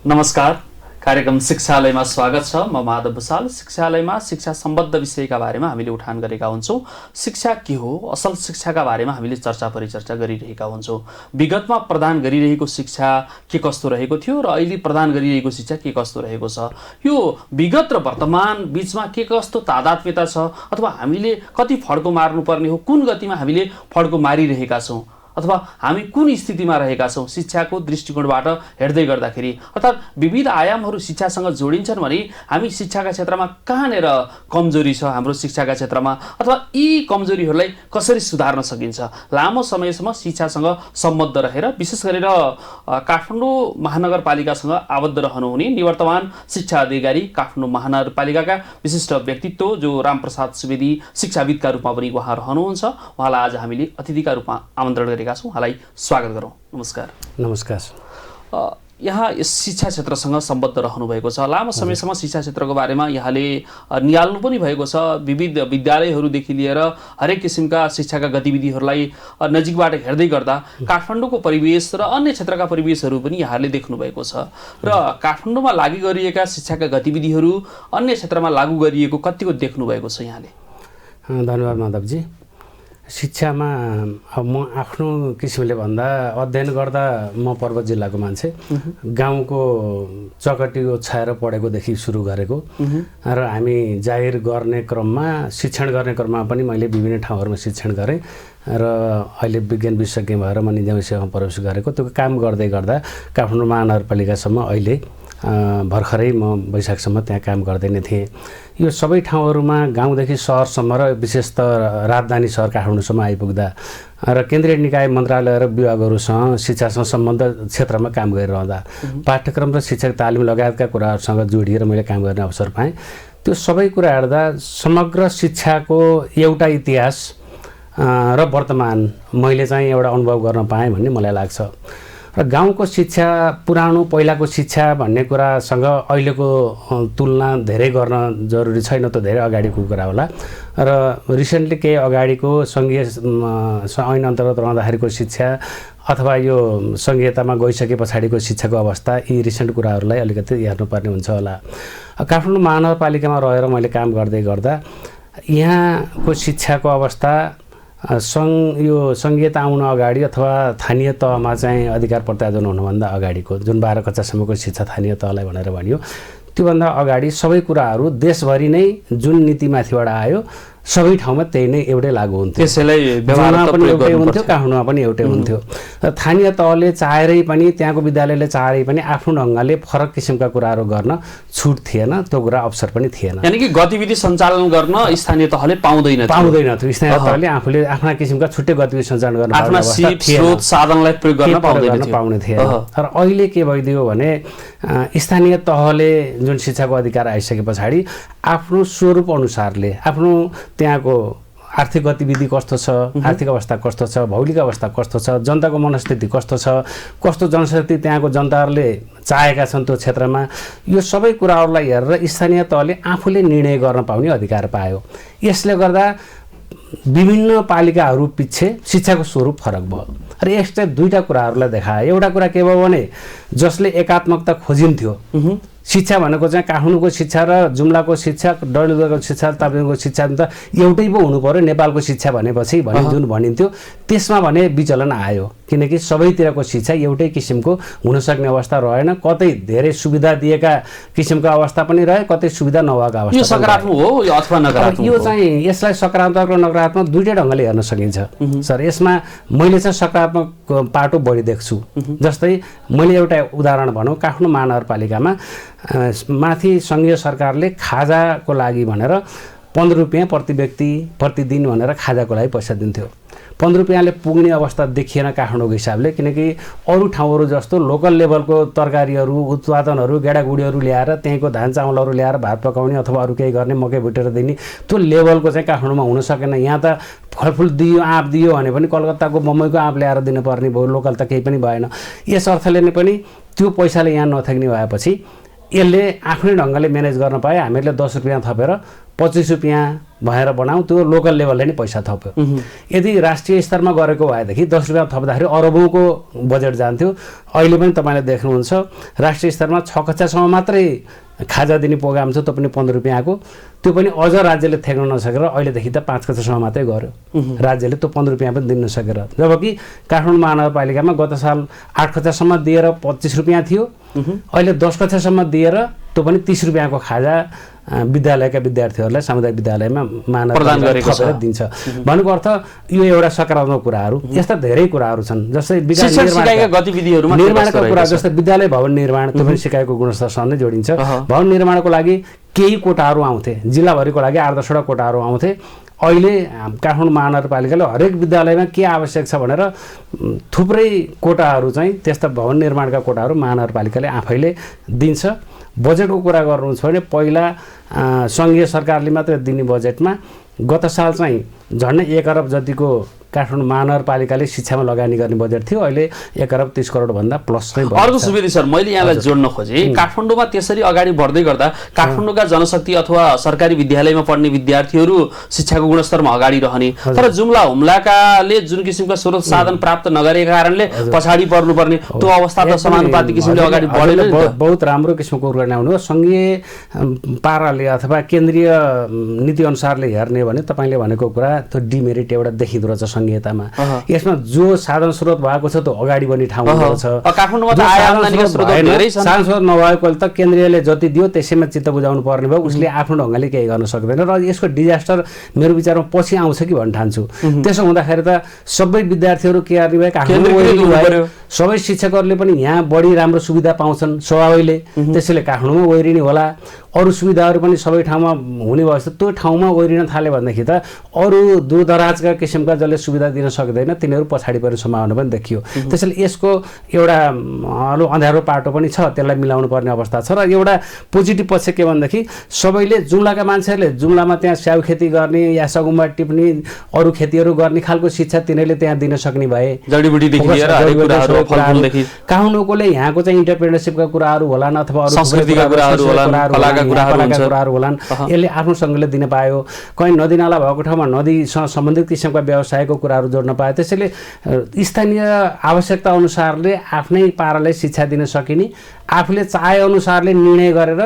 नमस्कार, कार्यक्रम शिक्षालयमा स्वागत छ। म माधव भुसाल। शिक्षालयमा शिक्षा सम्बद्ध विषयका बारेमा हामीले उठान गरेका हुन्छौँ। शिक्षा के हो, असल शिक्षाका बारेमा हामीले चर्चा परिचर्चा गरिरहेका हुन्छौँ। विगतमा प्रदान गरिरहेको शिक्षा के कस्तो रहेको थियो र अहिले प्रदान गरिरहेको शिक्षा के कस्तो रहेको छ, यो विगत र वर्तमान बीचमा के कस्तो तादात्म्यता छ, अथवा हामीले कति फड्को मार्नुपर्ने हो, कुन गतिमा हामीले फड्को मारिरहेका छौँ, अथवा हामी कुन स्थितिमा रहेका छौँ शिक्षाको दृष्टिकोणबाट हेर्दै गर्दाखेरि, अर्थात् विविध आयामहरू शिक्षासँग जोडिन्छन् भने हामी शिक्षाका क्षेत्रमा कहाँनिर कमजोरी छ हाम्रो शिक्षाका क्षेत्रमा, अथवा यी कमजोरीहरूलाई कसरी सुधार्न सकिन्छ। लामो समयसम्म शिक्षासँग सम्बद्ध रहेर विशेष गरेर काठमाडौँ महानगरपालिकासँग आबद्ध रहनुहुने निवर्तमान शिक्षा अधिकारी काठमाडौँ महानगरपालिकाका विशिष्ट व्यक्तित्व जो रामप्रसाद सुवेदी शिक्षाविदका रूपमा पनि उहाँ रहनुहुन्छ। उहाँलाई आज हामीले अतिथिका रूपमा आमन्त्रण गरेका छौँ। उहाँलाई स्वागत गरौँ। नमस्कार। नमस्कार। यहाँ यस शिक्षा क्षेत्रसँग सम्बद्ध रहनुभएको छ। लामो समयसम्म शिक्षा क्षेत्रको बारेमा यहाँले निहाल्नु पनि भएको छ। विविध विद्यालयहरूदेखि लिएर हरेक किसिमका शिक्षाका गतिविधिहरूलाई नजिकबाट हेर्दै गर्दा काठमाडौँको परिवेश र अन्य क्षेत्रका परिवेशहरू पनि यहाँले देख्नुभएको छ र काठमाडौँमा लागू गरिएका शिक्षाका गतिविधिहरू अन्य क्षेत्रमा लागू गरिएको कतिको देख्नुभएको छ यहाँले? धन्यवाद माधवजी। शिक्षामा म आफ्नो किसिमले भन्दा अध्ययन गर्दा म पर्वत जिल्लाको मान्छे, गाउँको चकटी ओछ्याएर पढेकोदेखि सुरु गरेको र हामी जाहिर गर्ने क्रममा शिक्षण गर्ने क्रममा पनि मैले विभिन्न ठाउँहरूमा शिक्षण गरेँ र अहिले विज्ञान विशेषज्ञ भएर म निजामती सेवामा प्रवेश गरेको। त्यो काम गर्दै गर्दा काठमाडौँ महानगरपालिकासम्म अहिले भर्खरै म वैशाखसम्म त्यहाँ काम गर्दै नै थिएँ। यो सबै ठाउँहरूमा गाउँदेखि सहरसम्म र विशेष त राजधानी सहर काठमाडौँसम्म आइपुग्दा र केन्द्रीय निकाय मन्त्रालय र विभागहरूसँग शिक्षासँग सम्बन्ध क्षेत्रमा काम गरिरहँदा पाठ्यक्रम र शिक्षक तालिम लगायतका कुराहरूसँग जोडिएर मैले काम गर्ने अवसर पाएँ। त्यो सबै कुरा हेर्दा समग्र शिक्षाको एउटा इतिहास र वर्तमान मैले चाहिँ एउटा अनुभव गर्न पाएँ भन्ने मलाई लाग्छ। र गाउँको शिक्षा पुरानो पहिलाको शिक्षा भन्ने कुरासँग अहिलेको तुलना धेरै गर्न जरुरी छैन, त धेरै अगाडिको कुरा होला। र रिसेन्टली केही अगाडिको सङ्घीय ऐन अन्तर्गत रहँदाखेरिको शिक्षा अथवा यो सङ्घीयतामा गइसके पछाडिको शिक्षाको अवस्था, यी रिसेन्ट कुराहरूलाई अलिकति हेर्नुपर्ने हुन्छ होला। काठमाडौँ महानगरपालिकामा रहेर मैले काम गर्दै गर्दा यहाँको शिक्षाको अवस्था यो सङ्घीयता आउन अगाडि अथवा स्थानीय तहमा चाहिँ अधिकार प्रत्यार्जन हुनुभन्दा अगाडिको जुन 12 कक्षासम्मको शिक्षा स्थानीय तहलाई भनेर भनियो, त्योभन्दा अगाडि सबै कुराहरू देशभरि नै जुन नीतिमाथिबाट आयो सबै ठाउँमा त्यही नै एउटै लागू हुन्थ्यो। त्यसैलाई व्यवहारमा पनि एउटै हुन्थ्यो, काठमाडौँमा पनि एउटै हुन्थ्यो। र स्थानीय तहले चाहेरै पनि त्यहाँको विद्यालयले चाहेरै पनि आफ्नो ढङ्गले फरक किसिमका कुराहरू गर्न छुट थिएन, त्यो कुरा अवसर पनि थिएन। यानि कि गतिविधि सञ्चालन गर्न स्थानीय तहले पाउँदैन थियो। स्थानीय तहले आफूले आफ्ना किसिमका छुट्टै गतिविधि सञ्चालन गर्न आफ्ना स्रोत साधनलाई प्रयोग गर्न पाउने थिएन। र अहिले के भइदियो भने स्थानीय तहले जुन शिक्षाको अधिकार आइसके पछाडि आफ्नो स्वरूप अनुसारले आफ्नो त्यहाँको आर्थिक गतिविधि कस्तो छ, आर्थिक अवस्था कस्तो छ, भौगोलिक अवस्था कस्तो छ, जनताको मनस्थिति कस्तो छ, कस्तो जनशक्ति त्यहाँको जनताहरूले चाहेका छन् त्यो क्षेत्रमा, यो सबै कुराहरूलाई हेरेर स्थानीय तहले आफूले निर्णय गर्न पाउने अधिकार पायो। यसले गर्दा विभिन्न पालिकाहरू पछि शिक्षाको स्वरूप फरक भयो। र यस्ता दुईटा कुराहरूलाई देखायो। एउटा कुरा के भयो भने जसले एकात्मकता खोजिन्थ्यो, शिक्षा भनेको चाहिँ काठमाडौँको शिक्षा र जुम्लाको शिक्षा, डडेलधुराको शिक्षा, ताप्लेजुङको शिक्षा त एउटै पो हुनु पर्यो नेपालको शिक्षा भनेपछि जुन भनिन्थ्यो, त्यसमा भने विचलन आयो। किनकि सबैतिरको शिक्षा एउटै किसिमको हुनसक्ने अवस्था रहेन। कतै धेरै सुविधा दिएका किसिमको अवस्था पनि रहे, कतै सुविधा नभएका अवस्था। यो सकारात्मक हो अथवा नकारात्मक? यो चाहिँ यसलाई सकारात्मक र नकारात्मक दुईटै ढङ्गले हेर्न सकिन्छ सर। यसमा मैले चाहिँ सकारात्मक पाटो बढी देख्छु। जस्तै मैले एउटा उदाहरण भनौँ, काठमाडौँ महानगरपालिकामा माथि सङ्घीय सरकारले खाजाको लागि भनेर 15 रुपियाँ प्रति व्यक्ति प्रतिदिन भनेर खाजाको लागि पैसा दिन्थ्यो। 15 रुपियाँले पुग्ने अवस्था देखिएन काठमाडौँको हिसाबले, किनकि अरू ठाउँहरू जस्तो लोकल लेभलको तरकारीहरू, उत्पादनहरू, गेडागुडीहरू ल्याएर त्यहीँको धान चामलहरू ल्याएर भात पकाउने अथवा अरू केही गर्ने, मकै भुटेर दिने, त्यो लेभलको चाहिँ काठमाडौँमा हुन सकेन। यहाँ त फलफुल दियो, आँप दियो भने पनि कलकत्ताको बम्बईको आँप ल्याएर दिनुपर्ने भयो, लोकल त केही पनि भएन। यस अर्थले नै पनि त्यो पैसाले यहाँ नथ्याक्ने भएपछि यसले आफ्नै ढङ्गले म्यानेज गर्न पाए हामीहरूले 10 रुपियाँ थपेर 25 रुपियाँ भएर बनाऊ, त्यो लोकल लेभलले नै पैसा थप्यो। यदि राष्ट्रिय स्तरमा गरेको भएदेखि 10 रुपियाँ थप्दाखेरि अरबौँको बजेट जान्थ्यो। अहिले पनि तपाईँले देख्नुहुन्छ राष्ट्रिय स्तरमा 6 कक्षासम्म मात्रै खाजा दिने प्रोग्राम छ, त्यो पनि 15 रुपियाँको। त्यो पनि अझ राज्यले थेक्न नसकेर अहिलेदेखि त 5 कक्षासम्म मात्रै गर्यो राज्यले, त्यो 15 रुपियाँ पनि दिन नसकेर। जबकि काठमाडौँ महानगरपालिकामा गत साल 8 कक्षासम्म दिएर 25 रुपियाँ थियो, अहिले 10 कक्षासम्म दिएर त्यो पनि 30 रुपियाँको खाजा विद्यालयका विद्यार्थीहरूलाई सामुदायिक विद्यालयमा महानगरपालिकाले थपेर दिन्छ। भन्नुको अर्थ यो एउटा सकारात्मक कुराहरू। यस्ता धेरै कुराहरू छन्, जस्तै निर्माणका कुरा, जस्तै विद्यालय भवन निर्माण, त्यो पनि सिकाइको गुणस्तरसँग नै जोडिन्छ। भवन निर्माणको लागि केही कोटाहरू आउँथे, जिल्लाभरिको लागि 8-10वटा कोटाहरू आउँथे। अहिले काठमाडौँ महानगरपालिकाले हरेक विद्यालयमा के आवश्यक छ भनेर थुप्रै कोटाहरू चाहिँ त्यस्ता भवन निर्माणका कोटाहरू महानगरपालिकाले आफैले दिन्छ। बजेटको कुरा गर्नुहुन्छ भने पहिला सङ्घीय सरकारले मात्र दिने बजेटमा गत साल चाहिँ झन्डै 1 अरब जतिको काठमाडौँ महानगरपालिकाले शिक्षामा लगानी गर्ने बजेट थियो। अहिले 1 अरब 30 करोड भन्दा प्लस नै भयो। अर्को सुवेदी सर, मैले यहाँलाई जोड्न खोजेँ, काठमाडौँमा त्यसरी अगाडि बढ्दै गर्दा काठमाडौँका जनशक्ति अथवा सरकारी विद्यालयमा पढ्ने विद्यार्थीहरू शिक्षाको गुणस्तरमा अगाडि रहने, तर जुम्ला हुम्लाकाले जुन किसिमका स्रोत साधन प्राप्त नगरेका कारणले पछाडि पर्नुपर्ने, त्यो अवस्था त समानुपातिक किसिमले अगाडि बढेन नि त। बहुत राम्रो किसिमको कुरा नै हुनु। सङ्घीय पाराले अथवा केन्द्रीय नीति अनुसारले हेर्ने भने तपाईँले भनेको कुरा त्यो डिमेरिट एउटा देखिँदो रहेछ संहितामा। यसमा जो साधन स्रोत भएको छ त्यो अगाडि बढ्ने ठाउँ छ। काठमाडौँमा त आय आम्दानीका स्रोत धेरै छन्। साधन स्रोत नभएकोले त केन्द्रले जति दियो त्यसैमा चित्त बुझाउनु पर्ने भयो, उसले आफ्नो ढङ्गले केही गर्न सक्दैन। र यसको डिजास्टर मेरो विचारमा पछि आउँछ कि भन्न ठान्छु। त्यसो हुँदाखेरि त सबै विद्यार्थीहरू के गर्ने भयो, काठमाडौँ भयो, सबै शिक्षकहरूले पनि यहाँ बढी राम्रो सुविधा पाउँछन् स्वभावैले, त्यसैले काठमाडौँमा ओइरिने होला। अरू सुविधाहरू पनि सबै ठाउँमा हुने भयो जस्तो त्यो ठाउँमा ओइरिन थाल्यो भनेदेखि त अरू दूरदराजका किसिमका जसले सुविधा दिन सक्दैन तिनीहरू पछाडि पर्ने सम्भावना पनि देखियो। त्यसैले यसको एउटा अँध्यारो पाटो पनि छ, त्यसलाई मिलाउनु पर्ने अवस्था छ। र एउटा पोजिटिभ पक्ष के भनेदेखि सबैले जुम्लाका मान्छेहरूले जुम्लामा त्यहाँ स्याउ खेती गर्ने या सगुम्बा टिप्ने अरू खेतीहरू गर्ने खालको शिक्षा तिनीहरूले त्यहाँ दिन सक्ने भए। जडीबुटीदेखि लिएर हरेक कुराहरू, फलफुलदेखि काठमाडौँकोले यहाँको चाहिँ इन्टरप्रेनरसिपका कुराहरू होलान् अथवा अरू संस्कृतिका कुराहरू होलान्, कुराहरू होलान्, यसले आफ्नो सँगले दिन पायो। कहीँ नदीनाला भएको ठाउँमा नदीसँग सम्बन्धित किसिमका व्यवसायको कुराहरू जोड्न पायो। त्यसैले स्थानीय आवश्यकता अनुसारले आफ्नै पाराले शिक्षा दिन सकिने, आफूले चाहे अनुसारले निर्णय गरेर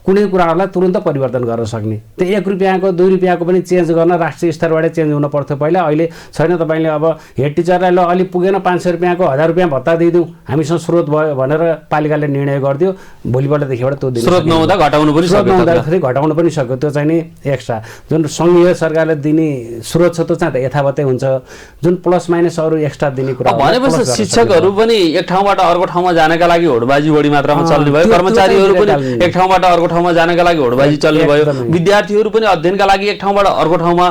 कुनै कुराहरूलाई तुरन्त परिवर्तन गर्न सक्ने। त्यो 1 रुपियाँको 2 रुपियाँको पनि चेन्ज गर्न राष्ट्रिय स्तरबाटै चेन्ज हुन पर्थ्यो पहिला। अहिले छैन। तपाईँले अब हेड टिचरलाई ल अलि पुगेन 500 रुपियाँको 1000 रुपियाँ भत्ता दिइदिउँ, हामीसँग स्रोत भयो भनेर पालिकाले निर्णय गरिदियो, भोलिपल्टदेखिबाट त्यो दिन स्रोत नहुँदा घटाउनु पनि सक्यो। त्यो चाहिँ नि एक्स्ट्रा जुन सङ्घीय सरकारले दिने स्रोत छ त्यो चाहिँ यथावतै हुन्छ। जुन प्लस माइनस अरू एक्स्ट्रा दिने कुरा भनेपछि शिक्षकहरू पनि एक ठाउँबाट अर्को ठाउँमा जानका लागि होडबाजी बढी मात्रामा चल्ने भयो, कर्मचारीहरू पनि एक ठाउँबाट अर्को ठाउँमा जानका लागि होडबाजी चल्ने भयो, विद्यार्थीहरू पनि अध्ययनका लागि एक ठाउँबाट अर्को ठाउँमा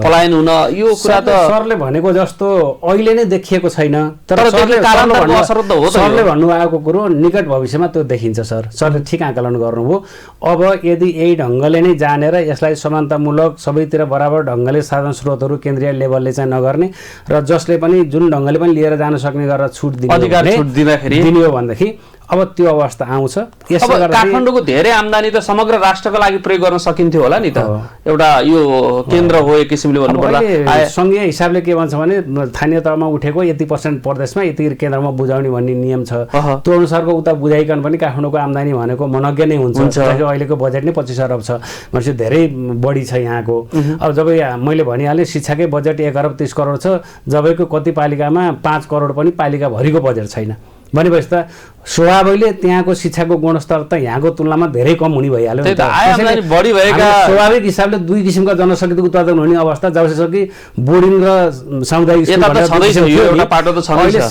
पलायन हुन, यो कुरा त सरले भनेको जस्तो अहिले नै देखिएको छैन। तर सरले भन्नुभएको कुरो निकट भविष्यमा त्यो देखिन्छ। सरले ठिक आकलन गर्नुभयो। अब यदि यही ढङ्गले नै जानेर यसलाई समानतामूलक सबैतिर बराबर ढङ्गले साधन स्रोतहरू केन्द्रीय लेभलले चाहिँ नगर्ने र जसले पनि जुन ढङ्गले पनि लिएर जान सक्ने गरेर छुट दिने हो भनेदेखि अब त्यो अवस्था आउँछ। यसो गर्दा काठमाडौँको धेरै आम्दानी त समग्र राष्ट्रको लागि प्रयोग गर्न सकिन्थ्यो होला नि त। एउटा यो केन्द्र हो एक किसिमले भन्नुपर्दा। सङ्घीय हिसाबले के भन्छ भने स्थानीय तहमा उठेको यति % प्रदेशमा यति केन्द्रमा बुझाउने भन्ने नियम छ। त्यो अनुसारको उता बुझाइकन पनि काठमाडौँको आम्दानी भनेको मनज्ञ नै हुन्छ। अहिलेको बजेट नै 25 अरब छ भनेपछि धेरै बढी छ यहाँको। अब जब मैले भनिहालेँ शिक्षाकै बजेट 1 अरब 30 करोड छ, जबको कति पालिकामा 5 करोड पनि पालिकाभरिको बजेट छैन भनेपछि त स्वाभाविकले त्यहाँको शिक्षाको गुणस्तर त यहाँको तुलनामा धेरै कम हुने भइहाल्यो। स्वाभाविक हिसाबले 2 किसिमका जनशक्ति उत्पादन हुने अवस्था जबसम्म बोर्डिङ र सामुदायिक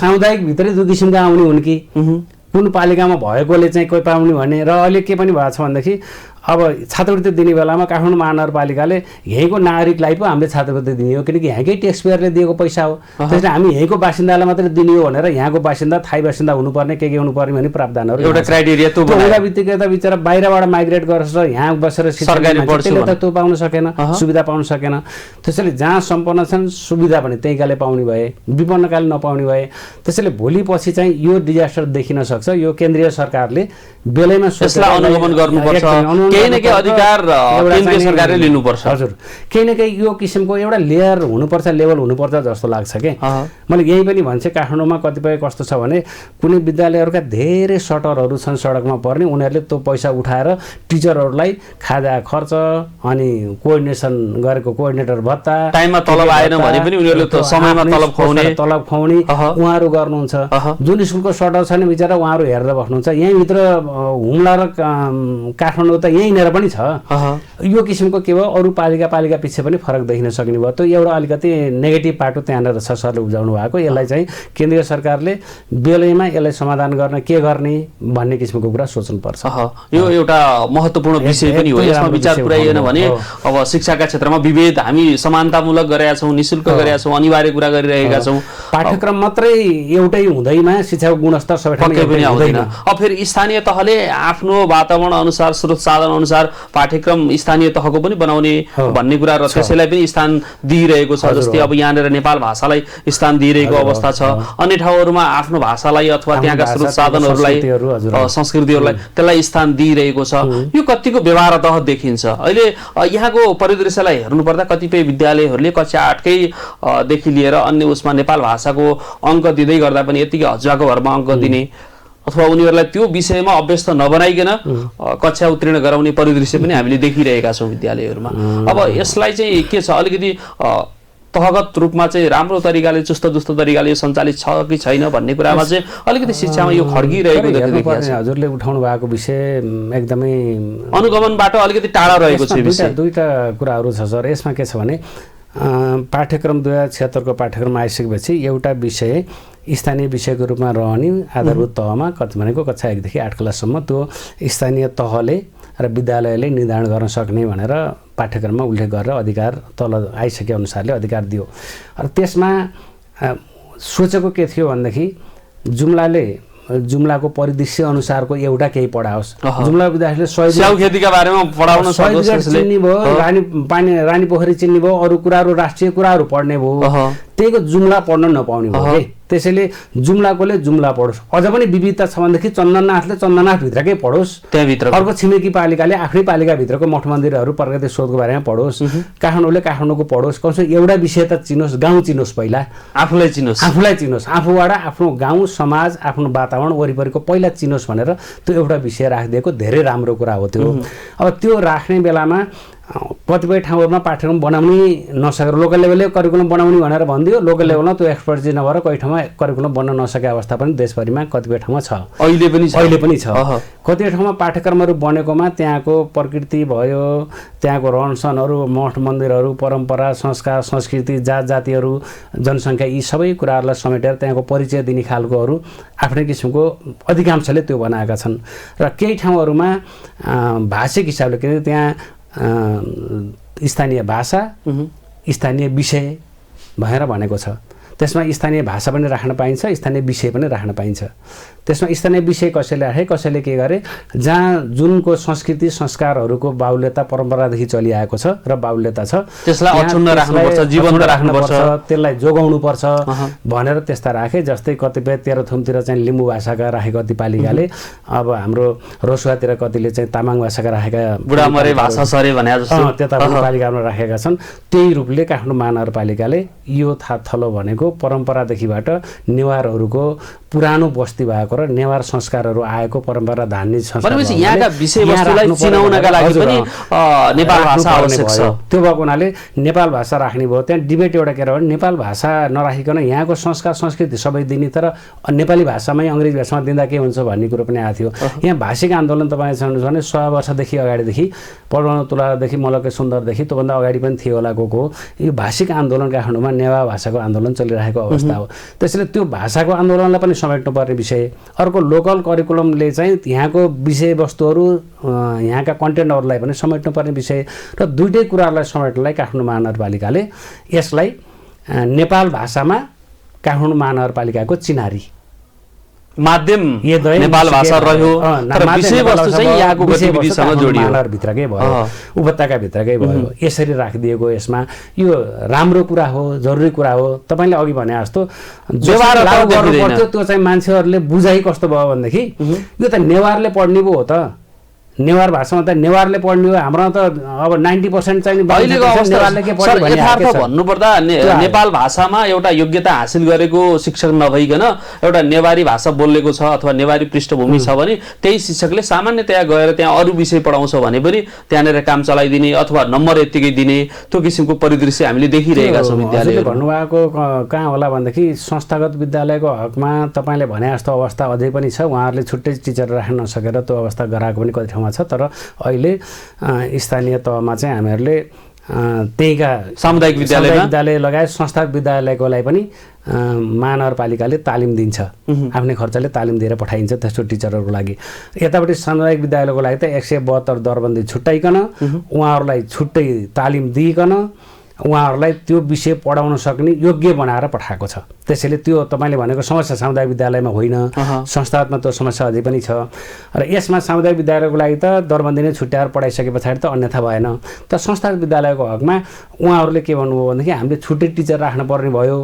सामुदायिक भित्रै 2 किसिमका आउने हुन् कि कुन पालिकामा भएकोले चाहिँ कोही पाउने भने। र अहिले के पनि भएको छ भनेदेखि अब छात्रवृत्ति दिने बेलामा काठमाडौँ महानगरपालिकाले यहीँको नागरिकलाई पो हामीले छात्रवृत्ति दिने हो, किनकि यहाँकै ट्याक्स पेयरले दिएको पैसा हो। त्यसले हामी यहीँको बासिन्दालाई मात्रै दिने हो भनेर यहाँको बासिन्दा थाई बासिन्दा हुनुपर्ने के हुनुपर्ने भने प्रावधानहरू एउटा क्राइटेरिया त्यो हुँदा बित्तिकै त बिचरा बाहिरबाट माइग्रेट गरेर यहाँ बसेर सरकारी त्यसले त त्यो पाउन सकेन, सुविधा पाउन सकेन। त्यसैले जहाँ सम्पन्न छन् सुविधा भने त्यहीँकाले पाउने भए, विपन्नकाले नपाउने भए। त्यसैले भोलि पछि चाहिँ यो डिजास्टर देखिन सक्छ। यो केन्द्रीय सरकारले बेलैमा यसलाई अनुगमन गर्नुपर्छ, केही न केही अधिकार केन्द्रीय सरकारले लिनुपर्छ। हजुर, केही न केही यो किसिमको एउटा लेयर हुनुपर्छ, लेभल हुनुपर्छ जस्तो लाग्छ के। मैले यही पनि भन्छु, काठमाडौँमा कतिपय कस्तो छ भने कुनै विद्यालयहरूका धेरै सटरहरू छन् सडकमा पर्ने, उनीहरूले त्यो पैसा उठाएर टिचरहरूलाई खाजा खर्च अनि कोअर्डिनेसन गरेको कोअर्डिनेटर भत्ता, टाइममा तलब आएन भने पनि उनीहरूले समयमा तलब खुवाउने उहाँहरू गर्नुहुन्छ। जुन स्कुलको सटर छ नि बिचरा उहाँहरू हेरेर बस्नुहुन्छ। यहीँभित्र हुम्ला र काठमाडौँ त यहीँनिर पनि छ। यो किसिमको के भयो, अरू पालिका पछि पनि फरक देखिन सक्ने भयो। त्यो एउटा अलिकति नेगेटिभ पाटो त्यहाँनिर छ सरले उब्जाउनु भएको। यसलाई चाहिँ केन्द्रीय सरकारले बेलैमा यसलाई समाधान गर्न के गर्ने भन्ने किसिमको कुरा सोच्नुपर्छ। यो एउटा महत्त्वपूर्ण विषय पनि हो। यसमा विचार पुर्याइएन भने अब शिक्षाका क्षेत्रमा विभेद हामी समानतामूलक गरेका छौँ, निःशुल्क गरेका छौँ, अनिवार्य कुरा गरिरहेका छौँ। पाठ्यक्रम मात्रै एउटै हुँदैमा शिक्षाको गुणस्तर सबै ठाउँमा पनि आउँदैन। अब फेरि स्थानीय तहले आफ्नो वातावरण अनुसार स्रोत साधन अनुसार पाठ्यक्रम स्थानीय तहको पनि बनाउने भन्ने कुरा र त्यसैलाई पनि स्थान दिइरहेको छ। जस्तै अब यहाँनिर नेपाल भाषालाई स्थान दिइरहेको अवस्था छ। अन्य ठाउँहरूमा आफ्नो भाषालाई अथवा त्यहाँका स्रोत साधनहरूलाई संस्कृतिहरूलाई त्यसलाई स्थान दिइरहेको छ। यो कतिको व्यवहारतः देखिन्छ। अहिले यहाँको परिदृश्यलाई हेर्नुपर्दा कतिपय विद्यालयहरूले कक्षा 8कै देखि लिएर अन्य उसमा नेपाल भाषाको अङ्क दिँदै गर्दा पनि यतिकै हजुरको भरमा अङ्क दिने अथवा उनीहरूलाई त्यो विषयमा अभ्यस्त नबनाइकन कक्षा उत्तीर्ण गराउने परिदृश्य पनि हामीले देखिरहेका छौँ विद्यालयहरूमा। अब यसलाई चाहिँ के छ, अलिकति तहगत रूपमा चाहिँ राम्रो तरिकाले चुस्त तरिकाले सञ्चालित छ कि छैन भन्ने कुरामा चाहिँ अलिकति शिक्षामा यो खड्किरहेको देखिएको छ। हजुरले उठाउनु भएको विषय एकदमै अनुगमनबाट अलिकति टाढा रहेको छ विषय। दुईटा कुराहरू छ सर। यसमा के छ भने पाठ्यक्रम 2076 को पाठ्यक्रम आइसकेपछि एउटा विषय स्थानीय विषयको रूपमा रहने आधारभूत तहमा भनेको कक्षा 1 देखि 8 क्लाससम्म त्यो स्थानीय तहले र विद्यालयले निर्धारण गर्न सक्ने भनेर पाठ्यक्रममा उल्लेख गरेर अधिकार तल आइसके अनुसारले अधिकार दियो। र त्यसमा सोचेको के थियो भनेदेखि जुम्लाको परिदृश्य अनुसारको एउटा केही पढाओस्। जुम्ला विद्यार्थीले स्याउ खेतीका बारेमा पढाउन चिन्ने भयो, रानी पोखरी चिन्ने भयो, अरू कुराहरू राष्ट्रिय कुराहरू पढ्ने भयो। त्यहीको जुम्ला पढ्न नपाउने भयो। त्यसैले जुम्लाकोले जुम्ला पढोस्। अझ पनि विविधता छ भनेदेखि चन्दननाथले चन्दननाथभित्रकै पढोस्, त्यहाँभित्र अर्को छिमेकी पालिकाले आफ्नै पालिकाभित्रको मठ मन्दिरहरू प्रगति स्रोतको बारेमा पढोस्, काठमाडौँले काठमाडौँको पढोस्। कमसे एउटा विषय त चिनोस्, गाउँ चिनोस्, पहिला आफूलाई चिनोस्, आफूबाट आफ्नो गाउँ समाज आफ्नो वातावरण वरिपरिको पहिला चिनोस् भनेर त्यो एउटा विषय राखिदिएको धेरै राम्रो कुरा हो त्यो। अब त्यो राख्ने बेलामा कतिपय ठाउँहरूमा पाठ्यक्रम बनाउनै नसकेर लोकल लेभलले करिकुलम बनाउने भनेर भनिदियो, लोकल लेभलमा त्यो एक्सपर्टिज नभएर कोही ठाउँमा करिकुलम बन्न नसकेको अवस्था पनि देशभरिमा कतिपय ठाउँमा छ, अहिले पनि छ। कतिपय ठाउँमा पाठ्यक्रमहरू बनेकोमा त्यहाँको प्रकृति भयो, त्यहाँको रहनसहनहरू, मठ मन्दिरहरू, परम्परा, संस्कार, संस्कृति, जात जातिहरू, जनसङ्ख्या यी सबै कुराहरूलाई समेटेर त्यहाँको परिचय दिने खालकोहरू आफ्नै किसिमको अधिकांशले त्यो बनाएका छन्। र केही ठाउँहरूमा भाषिक हिसाबले के अरे त्यहाँ स्थानीय भाषा, स्थानीय विषय भनेर भनेको छ। त्यसमा स्थानीय भाषा पनि राख्न पाइन्छ, स्थानीय विषय पनि राख्न पाइन्छ। त्यसमा स्थानीय विषय कसैले राखे, कसैले के गरे, जहाँ जुनको संस्कृति संस्कारहरूको बाहुल्यता परम्परादेखि चलिआएको छ र बाहुल्यता छ त्यसलाई अक्षुण्ण राख्नुपर्छ, जीवन्त राख्नुपर्छ, त्यसलाई जोगाउनुपर्छ भनेर त्यस्ता राखे। जस्तै कतिपय तेह्रथुमतिर चाहिँ लिम्बू भाषाका राखेको कति पालिकाले, अब हाम्रो रसुवातिर कतिले चाहिँ तामाङ भाषाका राखेका, बुढामरे भाषा सरे भने जस्तो त्यता पनि पालिकामा राखेका छन्। त्यही रूपले काठमाडौँ महानगरपालिकाले यो थलो भनेको परम्परादेखिबाट नेवारहरूको पुरानो बस्ती भएको र नेवार संस्कारहरू आएको परम्परा धान्ने संस्कार भनेपछि यहाँका विषयवस्तुलाई चिनाउनका लागि पनि नेपाल भाषा आवश्यक छ। त्यो भएको हुनाले नेपाल भाषा राख्ने भयो। त्यहाँ डिबेट एउटा के रह्यो, नेपाल भाषा नराखिकन यहाँको संस्कार संस्कृति सबै दिने तर नेपाली भाषामै अङ्ग्रेजी भाषामा दिँदा के हुन्छ भन्ने कुरो पनि आएको थियो। यहाँ भाषिक आन्दोलन तपाईँ छन् भने 100 वर्षदेखि अगाडिदेखि पढाउन तुलादेखि मलकै सुन्दरदेखि त्योभन्दा अगाडि पनि थियो होला गएको। यो भाषिक आन्दोलन काठमाडौँमा नेवा भाषाको आन्दोलन चलिरहेको अवस्था हो। त्यसैले त्यो भाषाको आन्दोलनलाई पनि समेट्नुपर्ने विषय, अर्को लोकल करिकुलमले चाहिँ यहाँको विषयवस्तुहरू यहाँका कन्टेन्टहरूलाई पनि समेट्नुपर्ने विषय र दुईटै कुराहरूलाई समेट्नलाई काठमाडौँ महानगरपालिकाले यसलाई नेपाल भाषामा काठमाडौँ महानगरपालिकाको चिनारी माध्यम नेपाल भाषा रह्यो तर विषयवस्तु चाहिँ यहाँको गतिविधिसँग जोडियो, भित्रकै भयो, उपत्यकाभित्रकै भयो, यसरी राखिदिएको। यसमा यो राम्रो कुरा हो, जरुरी कुरा हो। तपाईँले अघि भने जस्तो व्यवहार लागू गर्नुपर्थ्यो, त्यो चाहिँ मान्छेहरूले बुझाइ कस्तो भयो भनेदेखि यो त नेवारले पढ्ने पो हो त, नेवार भाषामा त नेवारले पढ्ने हो, हाम्रोमा त अब 90% चाहिँ अहिलेको अवस्था यथार्थ भन्नुपर्दा नेपाल भाषामा एउटा योग्यता हासिल गरेको शिक्षक नभइकन एउटा नेवारी भाषा बोलेको छ अथवा नेवारी पृष्ठभूमि छ भने त्यही शिक्षकले सामान्यतया गएर त्यहाँ अरू विषय पढाउँछ भने पनि त्यहाँनिर काम चलाइदिने अथवा नम्बर यत्तिकै दिने त्यो किसिमको परिदृश्य हामीले देखिरहेका छौँ। विद्यालयले भन्नुभएको कहाँ होला भनेदेखि संस्थागत विद्यालयको हकमा तपाईँले भने जस्तो अवस्था अझै पनि छ। उहाँहरूले छुट्टै टिचर राख्न नसकेर त्यो अवस्था गराएको पनि कति ठाउँमा छ। तर अहिले स्थानीय तहमा चाहिँ हामीहरूले त्यहीका सामुदायिक विद्यालय लगायत संस्थागत विद्यालयकोलाई पनि महानगरपालिकाले तालिम दिन्छ, आफ्नै खर्चले तालिम दिएर पठाइन्छ त्यस्तो टिचरहरूको लागि। यतापट्टि सामुदायिक विद्यालयको लागि त 172 दरबन्दी छुट्याइकन उहाँहरूलाई छुट्टै तालिम दिइकन उहाँहरूलाई त्यो विषय पढाउन सक्ने योग्य बनाएर पठाएको छ। त्यसैले त्यो तपाईँले भनेको समस्या सामुदायिक विद्यालयमा होइन, संस्थागतमा त्यो समस्या अझै पनि छ। र यसमा सामुदायिक विद्यालयको लागि त दरबन्दी नै छुट्याएर पढाइसके पछाडि त अन्यथा भएन। त संस्थागत विद्यालयको हकमा उहाँहरूले के भन्नुभयो भनेदेखि हामीले छुट्टै टिचर राख्नुपर्ने भयो,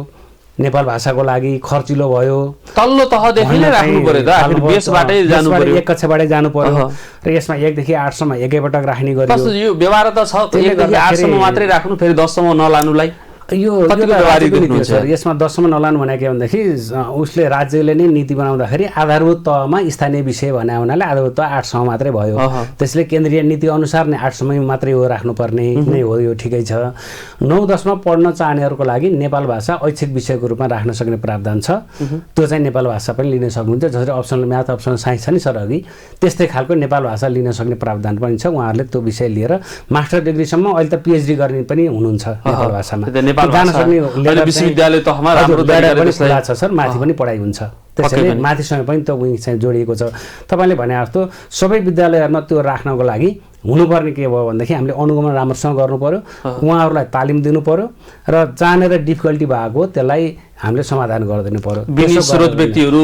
नेपाल भाषाको लागि खर्चिलो भयो, तल्लो तहदेखि नै राख्नु पर्यो त, आखिर बेसबाटै जानु पर्यो, एक कक्षाबाटै जानु पर्यो। र यसमा 1 देखि 8 सम्म एकैपटक राख्ने गरियो। यो व्यवहार त छ, 1 देखि 8 सम्म मात्रै राख्नु, फेरि 10 सम्म नलानुलाई यो यसमा 10 सम्म नलानु भनेको के भनेदेखि उसले राज्यले नै नीति बनाउँदाखेरि आधारभूत तहमा स्थानीय विषय भने हुनाले आधारभूत तह 8 सम्म मात्रै भयो। त्यसले केन्द्रीय नीति अनुसार नै 8 सम्म मात्रै हो राख्नुपर्ने नै हो, यो ठिकै छ। 9-10 मा पढ्न चाहनेहरूको लागि नेपाल भाषा ऐच्छिक विषयको रूपमा राख्न सक्ने प्रावधान छ। त्यो चाहिँ नेपाल भाषा पनि लिन सक्नुहुन्छ, जसरी अप्सनल म्याथ अप्सनल साइन्स छ नि सर अघि, त्यस्तै खालको नेपाल भाषा लिन सक्ने प्रावधान पनि छ। उहाँहरूले त्यो विषय लिएर मास्टर डिग्रीसम्म अहिले त पिएचडी गर्ने पनि हुनुहुन्छ नेपाल भाषामा। विश्वविद्यालय तहमा राम्रो तरिकाले छ सर, माथि पनि पढाइ हुन्छ। त्यसैले माथिसँग पनि त्यो विङ चाहिँ जोडिएको छ। तपाईँले भने जस्तो सबै विद्यालयहरूमा त्यो राख्नको लागि हुनुपर्ने के भयो भनेदेखि हामीले अनुगमन राम्रोसँग गर्नु पर्यो, उहाँहरूलाई तालिम दिनु पर्यो र जानेर डिफिकल्टी भएको त्यसलाई हामीले समाधान गरिदिनु पर्यो। स्रोत व्यक्तिहरू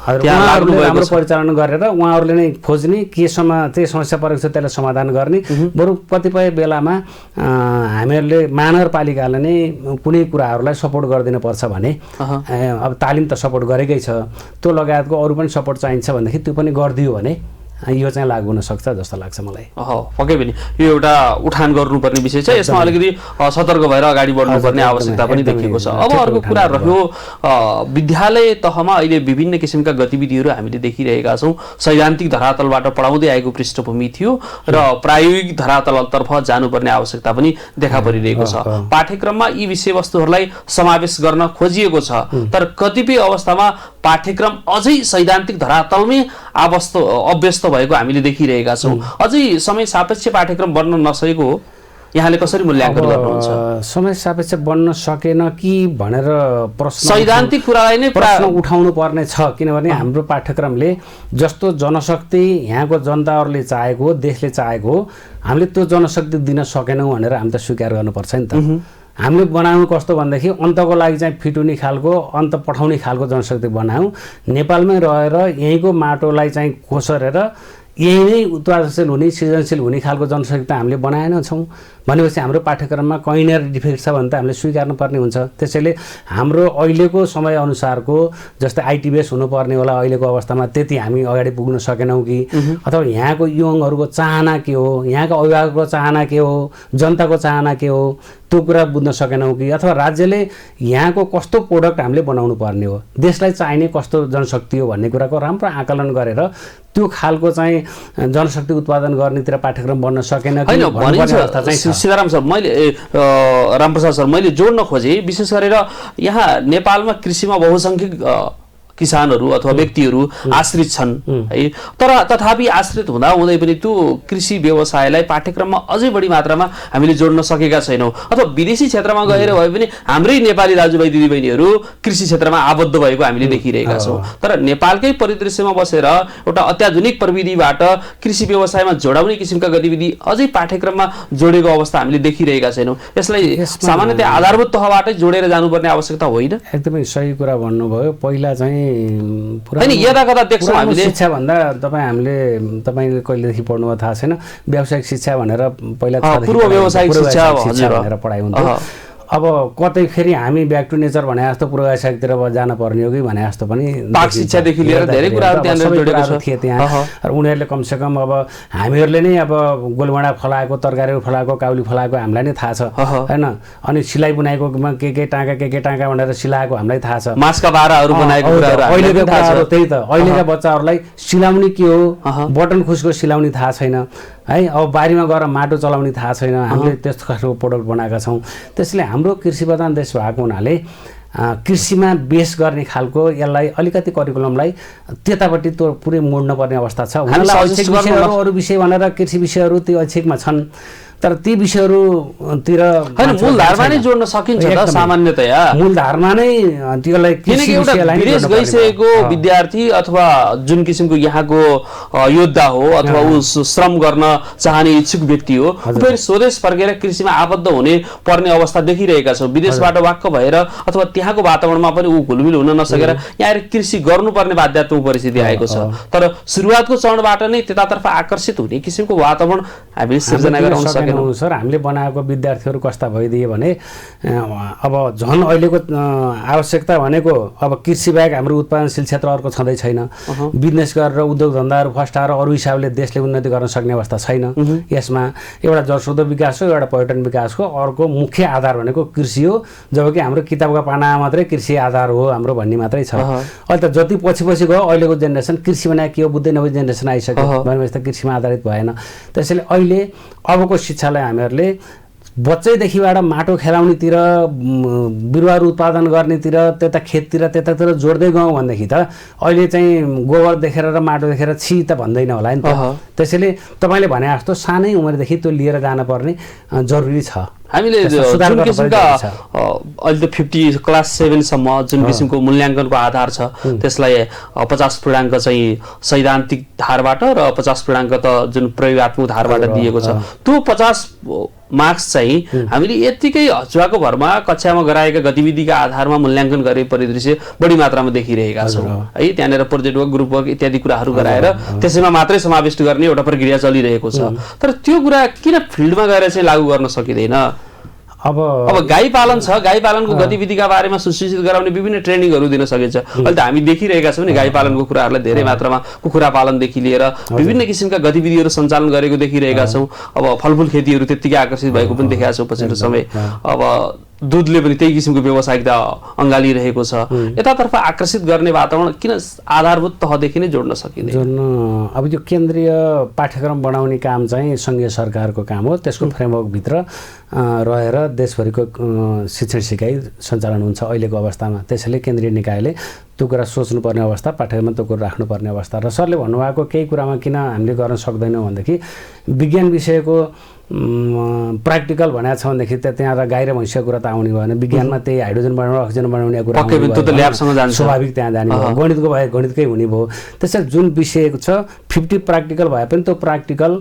राम्रो परिचालन गरेर उहाँहरूले नै खोज्ने केसम्म त्यही समस्या परेको छ त्यसलाई समाधान गर्ने। बरु कतिपय बेलामा हामीहरूले महानगरपालिकाले नै कुनै कुराहरूलाई सपोर्ट गरिदिनु पर्छ भने अब तालिम त सपोर्ट गरेकै छ, त्यो लगायतको अरू पनि सपोर्ट चाहिन्छ भनेदेखि त्यो पनि गरिदियो भने यो चाहिँ लागू हुन सक्छ जस्तो लाग्छ मलाई। पक्कै पनि यो एउटा उठान गर्नुपर्ने विषय छ, यसमा अलिकति सतर्क भएर अगाडि बढ्नुपर्ने आवश्यकता पनि देखिएको छ। अब अर्को कुरा रह्यो विद्यालय तहमा अहिले विभिन्न किसिमका गतिविधिहरू हामीले देखिरहेका छौँ। सैद्धान्तिक धरातलबाट पढाउँदै आएको पृष्ठभूमि थियो र प्रायोगिक धरातलतर्फ जानुपर्ने आवश्यकता पनि देखा परिरहेको छ। पाठ्यक्रममा यी विषयवस्तुहरूलाई समावेश गर्न खोजिएको छ, तर कतिपय अवस्थामा पाठ्यक्रम अझै सैद्धान्तिक धरातलमै अभ्यस्त भएको हामीले देखिरहेका छौँ। अझै समय सापेक्ष पाठ्यक्रम बन्न नसकेको हो, यहाँले कसरी मूल्याङ्कन गर्नुहुन्छ? समय सापेक्ष बन्न सकेन कि भनेर प्रश्न सैद्धान्तिक कुरालाई नै प्रश्न उठाउनु पर्ने छ, किनभने हाम्रो पाठ्यक्रमले जस्तो जनशक्ति यहाँको जनताहरूले चाहेको, देशले चाहेको हामीले त्यो जनशक्ति दिन सकेनौँ भनेर हामी त स्वीकार गर्नुपर्छ नि त। हामीले बनाउनु कस्तो भनेदेखि अन्तको लागि चाहिँ फिटुने खालको, अन्त पठाउने खालको जनशक्ति बनायौँ। नेपालमै रहेर यहीँको माटोलाई चाहिँ खोसेर यही नै उत्पादनशील हुने, सृजनशील हुने खालको जनशक्ति त हामीले बनाएनौँ छौँ भनेपछि हाम्रो पाठ्यक्रममा कहीँनिर डिफेक्ट छ भने त हामीले स्वीकार्नु पर्ने हुन्छ। त्यसैले हाम्रो अहिलेको समयअनुसारको जस्तै आइटी बेस हुनुपर्ने होला अहिलेको अवस्थामा, त्यति हामी अगाडि पुग्न सकेनौँ कि, अथवा यहाँको युवाहरूको चाहना के हो, यहाँका अभिभावकको चाहना के हो, जनताको चाहना के हो, त्यो कुरा बुझ्न सकेनौँ कि, अथवा राज्यले यहाँको कस्तो प्रोडक्ट हामीले बनाउनु पर्ने हो, देशलाई चाहिने कस्तो जनशक्ति हो भन्ने कुराको राम्रो आकलन गरेर त्यो खालको चाहिँ जनशक्ति उत्पादन गर्नेतिर पाठ्यक्रम बन्न सकेन कि भन्ने अवस्था चाहिँ। सीताराम सर, रामप्रसाद सर, मैले जोड्न खोजेँ विशेष गरेर यहाँ नेपालमा कृषिमा बहुसङ्ख्यक किसानहरू अथवा व्यक्तिहरू आश्रित छन् है। तर तथापि आश्रित हुँदा हुँदै पनि त्यो कृषि व्यवसायलाई पाठ्यक्रममा अझै बढी मात्रामा हामीले जोड्न सकेका छैनौँ, अथवा विदेशी क्षेत्रमा गएर भए पनि हाम्रै नेपाली दाजुभाइ दिदीबहिनीहरू कृषि क्षेत्रमा आबद्ध भएको हामीले देखिरहेका छौँ। तर नेपालकै परिदृश्यमा बसेर एउटा अत्याधुनिक प्रविधिबाट कृषि व्यवसायमा जोडाउने किसिमका गतिविधि अझै पाठ्यक्रममा जोडेको अवस्था हामीले देखिरहेका छैनौँ। यसलाई सामान्यतया आधारभूत तहबाटै जोडेर जानुपर्ने आवश्यकता होइन? एकदमै सही कुरा भन्नुभयो। पहिला चाहिँ यदाकदा देख्छौँ हामीले शिक्षा भन्दा तपाईँले कहिलेदेखि पढ्नुभयो थाहा छैन, व्यावसायिक शिक्षा भनेर पहिला पूर्व व्यावसायिक शिक्षा भनेर पढाइ हुन्थ्यो। अब कतै फेरि हामी ब्याक टु नेचर भने जस्तो पूर्व व्यावसायिकतिर जान पर्ने हो कि भने जस्तो पनि पाक शिक्षादेखि लिएर धेरै कुराहरू त्यहाँनिर जोडेको थिए त्यहाँ। र उनीहरूले कमसेकम अब हामीहरूले नै अब गोलभेडा फलाएको, तरकारीहरू फलाएको, काउली फलाएको हामीलाई नै थाहा छ होइन। अनि सिलाइ बुनाइकोमा के टाँका भनेर सिलाएको हामीलाई थाहा छ। मासका बाराहरू बनाएको कुराहरू अहिलेको कुराहरू त्यही त। अहिलेका बच्चाहरूलाई सिलाउने के हो, बटन खुसको सिलाउने थाहा छैन है। अब बारीमा गएर माटो चलाउने थाहा छैन। हामीले त्यस्तो खालको प्रोडक्ट बनाएका छौँ। त्यसले हाम्रो कृषि प्रधान देश भएको हुनाले कृषिमा बेस गर्ने खालको यसलाई अलिकति करिकुलमलाई त्यतापट्टि त्यो पुरै मोड्न पर्ने अवस्था छ। ऐच्छिक विषयहरू अरू विषय भनेर कृषि विषयहरू त्यो ऐच्छिकमा छन्, तर ती विषयहरूतिर मूलधारमा नै जोड्न सकिन्छ त सामान्यतया। मूलधारमा नै त्यसलाई किनकि एउटा विदेश गइसकेको विद्यार्थी अथवा जुन किसिमको यहाँको योद्धा हो अथवा ऊ श्रम गर्न चाहने इच्छुक व्यक्ति हो, फेरि स्वदेश फर्केर कृषिमा आबद्ध हुने पर्ने अवस्था देखिरहेका छौँ। विदेशबाट वाक्क भएर अथवा त्यहाँको वातावरणमा पनि ऊ घुलमिल हुन नसकेर यहाँ आएर कृषि गर्नुपर्ने बाध्यात्मक परिस्थिति आएको छ। तर सुरुवातको चरणबाट नै त्यतातर्फ आकर्षित हुने किसिमको वातावरण हामीले सिर्जना गराउन सकेनौँ। सर हामीले बनाएको विद्यार्थीहरू कस्ता भइदिए भने अब झन् अहिलेको आवश्यकता भनेको अब कृषि बाहेक हाम्रो उत्पादनशील क्षेत्र अर्को छँदै छैन। बिजनेस गरेर उद्योग धन्दाहरू फस्टाएर अरू हिसाबले देशले उन्नति गर्न सक्ने अवस्था छैन। यसमा एउटा जलस्रोत विकास हो, एउटा पर्यटन विकास हो, अर्को मुख्य आधार भनेको कृषि हो। जबकि हाम्रो किताबका पानामा मात्रै कृषि आधार हो हाम्रो भन्ने मात्रै छ। अहिले त जति पछि गयो अहिलेको जेनेरेसन कृषि बनाए के हो बुझ्दै नबुझ्ने जेनेरेसन आइसक्यो भनेपछि त कृषिमा आधारित भएन। त्यसैले अहिले अबको शिक्षालाई हामीहरूले बच्चैदेखिबाट माटो खेलाउनेतिर, बिरुवाहरू उत्पादन गर्नेतिर, त्यता खेततिर त्यतातिर जोड्दै गयौँ भनेदेखि त अहिले चाहिँ गोबर देखेर र माटो देखेर छि त भन्दैन होला नि त। त्यसैले तपाईँले भने जस्तो सानै उमेरदेखि त्यो लिएर जानुपर्ने जरुरी छ। हामीले जुन किसिमका अहिले त 50 क्लास 7 सम्म जुन किसिमको मूल्याङ्कनको आधार छ त्यसलाई 50 पूर्णाङ्क चाहिँ सैद्धान्तिक धारबाट र 50 पूर्णाङ्क त जुन प्रयोगात्मक धारबाट दिएको छ। त्यो 50 मार्क्स चाहिँ हामीले यतिकै हचुवाको भरमा कक्षामा गराएका गतिविधिका आधारमा मूल्याङ्कन गरे परिदृश्य बढी मात्रामा देखिरहेका छौँ है। त्यहाँनिर प्रोजेक्ट वर्क, ग्रुप वर्क इत्यादि कुराहरू गराएर त्यसैमा मात्रै समाविष्ट गर्ने एउटा प्रक्रिया चलिरहेको छ। तर त्यो कुरा किन फिल्डमा गएर चाहिँ लागू गर्न सकिँदैन? अब गाई पालन छ, गाई पालनको गतिविधिका बारेमा सुसूचित गराउने विभिन्न ट्रेनिङहरू दिन सकिन्छ। अहिले त हामी देखिरहेका छौँ नि गाई पालनको कुराहरूलाई धेरै मात्रामा कुखुरा पालनदेखि लिएर विभिन्न किसिमका गतिविधिहरू सञ्चालन गरेको देखिरहेका छौँ। अब फलफुल खेतीहरू त्यत्तिकै आकर्षित भएको पनि देखेका छौँ पछिल्लो समय। अब दुधले पनि त्यही किसिमको व्यावसायिकता अँगालिरहेको छ। यतातर्फ आकर्षित गर्ने वातावरण किन आधारभूत तहदेखि नै जोड्न सकिँदैन? अब यो केन्द्रीय पाठ्यक्रम बनाउने काम चाहिँ सङ्घीय सरकारको काम हो। त्यसको फ्रेमवर्कभित्र रहेर देशभरिको शिक्षण सिकाइ सञ्चालन हुन्छ अहिलेको अवस्थामा। त्यसैले केन्द्रीय निकायले त्यो कुरा सोच्नुपर्ने अवस्था, पाठ्यक्रममा त्यो कुरा राख्नुपर्ने अवस्था। र सरले भन्नुभएको केही कुरामा किन हामीले गर्न सक्दैनौँ भनेदेखि विज्ञान विषयको प्र्याक्टिकल भनेको छ भनेदेखि त्यहाँ र गाई र भैँसीको कुरा त आउने भएन। विज्ञानमा त्यही हाइड्रोजन बनाउने, अक्सिजन बनाउने कुरा स्वाभाविक त्यहाँ जाने भयो। गणितको भए गणितकै हुने भयो। त्यसैले जुन विषय छ 50 प्र्याक्टिकल भए पनि त्यो प्र्याक्टिकल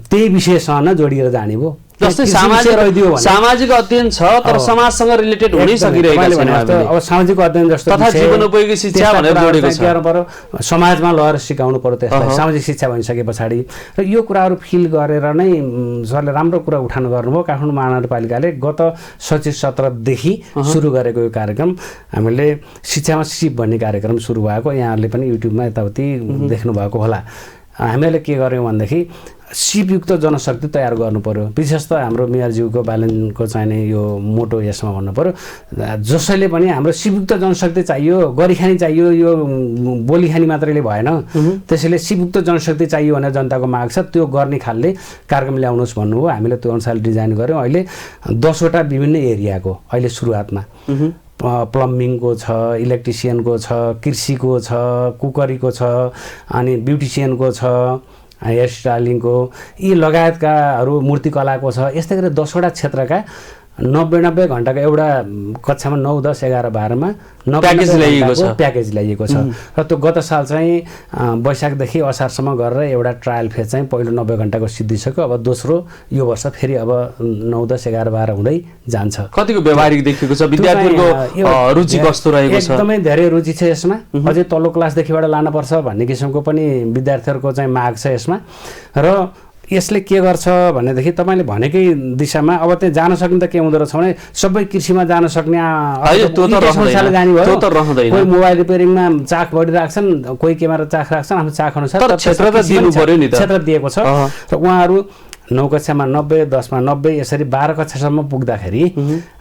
त्यही विषयसँग जोडिएर जाने भयो। जस्तै सामाजिक अध्ययन छ तर समाजसँग रिलेटेड हुनै सकिरहेको छैन। अब सामाजिक अध्ययन जस्तो तथा जीवनोपयोगी शिक्षा भनेर जोडेको छ। समाजमा लगेर सिकाउनु पर्यो त्यसलाई सामाजिक शिक्षा भनिसके पछाडि। र यो कुराहरू फिल गरेर नै सरले राम्रो कुरा उठान गर्नुभयो। काठमाडौँ महानगरपालिकाले गत शैक्षिक सत्रदेखि सुरु गरेको यो कार्यक्रम हामीले शिक्षामा सिप भन्ने कार्यक्रम सुरु भएको यहाँहरूले पनि युट्युबमा यताउति देख्नु भएको होला। हामीले के गर्यौँ भनेदेखि सिपयुक्त जनशक्ति तयार गर्नु पर्यो। विशेष त हाम्रो मेयरज्यूको बालनको चाहिने यो मोटो यसमा भन्नु पर्यो, जसैले पनि हाम्रो सिपयुक्त जनशक्ति चाहियो, गरिखानी चाहियो, यो बोलिखानी मात्रैले भएन। त्यसैले सिपयुक्त जनशक्ति चाहियो भनेर जनताको माग छ। त्यो गर्ने खालले कार्यक्रम ल्याउनुहोस् भन्नुभयो। हामीले त्यो अनुसार डिजाइन गऱ्यौँ। अहिले 10 वटा विभिन्न एरियाको अहिले सुरुवातमा प्लम्बिङको छ, इलेक्ट्रिसियनको छ, कृषिको छ, कुकरीको छ, अनि ब्युटिसियनको छ, हेयर स्टाइलिङको, यी लगायतकाहरू मूर्तिकलाको छ। यस्तै गरी 10वटा क्षेत्रका 90 घण्टाको एउटा कक्षामा 9, 10, 11, 12मा प्याकेज ल्याइएको छ। र त्यो गत साल चाहिँ वैशाखदेखि असारसम्म गरेर एउटा ट्रायल फेज चाहिँ पहिलो 90 घण्टाको सिद्धिसक्यो। अब दोस्रो यो वर्ष फेरि अब 9, 10, 11, 12 हुँदै जान्छ। कतिको व्यवहारिक देखिएको छ, विद्यार्थीहरूको रुचि कस्तो रहेको छ? एकदमै धेरै रुचि छ यसमा। अझै तल्लो क्लासदेखिबाट लानुपर्छ भन्ने किसिमको पनि विद्यार्थीहरूको चाहिँ माग छ यसमा। र यसले के गर्छ भनेदेखि तपाईँले भनेकै दिशामा अब त्यहाँ जान सक्ने त के हुँदो रहेछ भने सबै कृषिमा जान सक्ने जाने भयो। कोही मोबाइल रिपेयरिङमा चाख बढिरहेछन्, कोही केमा चाख राख्छन्, आफ्नो चाख अनुसार क्षेत्र दिएको छ। र उहाँहरू 9 कक्षामा 90, 10मा 90, यसरी 12 कक्षासम्म पुग्दाखेरि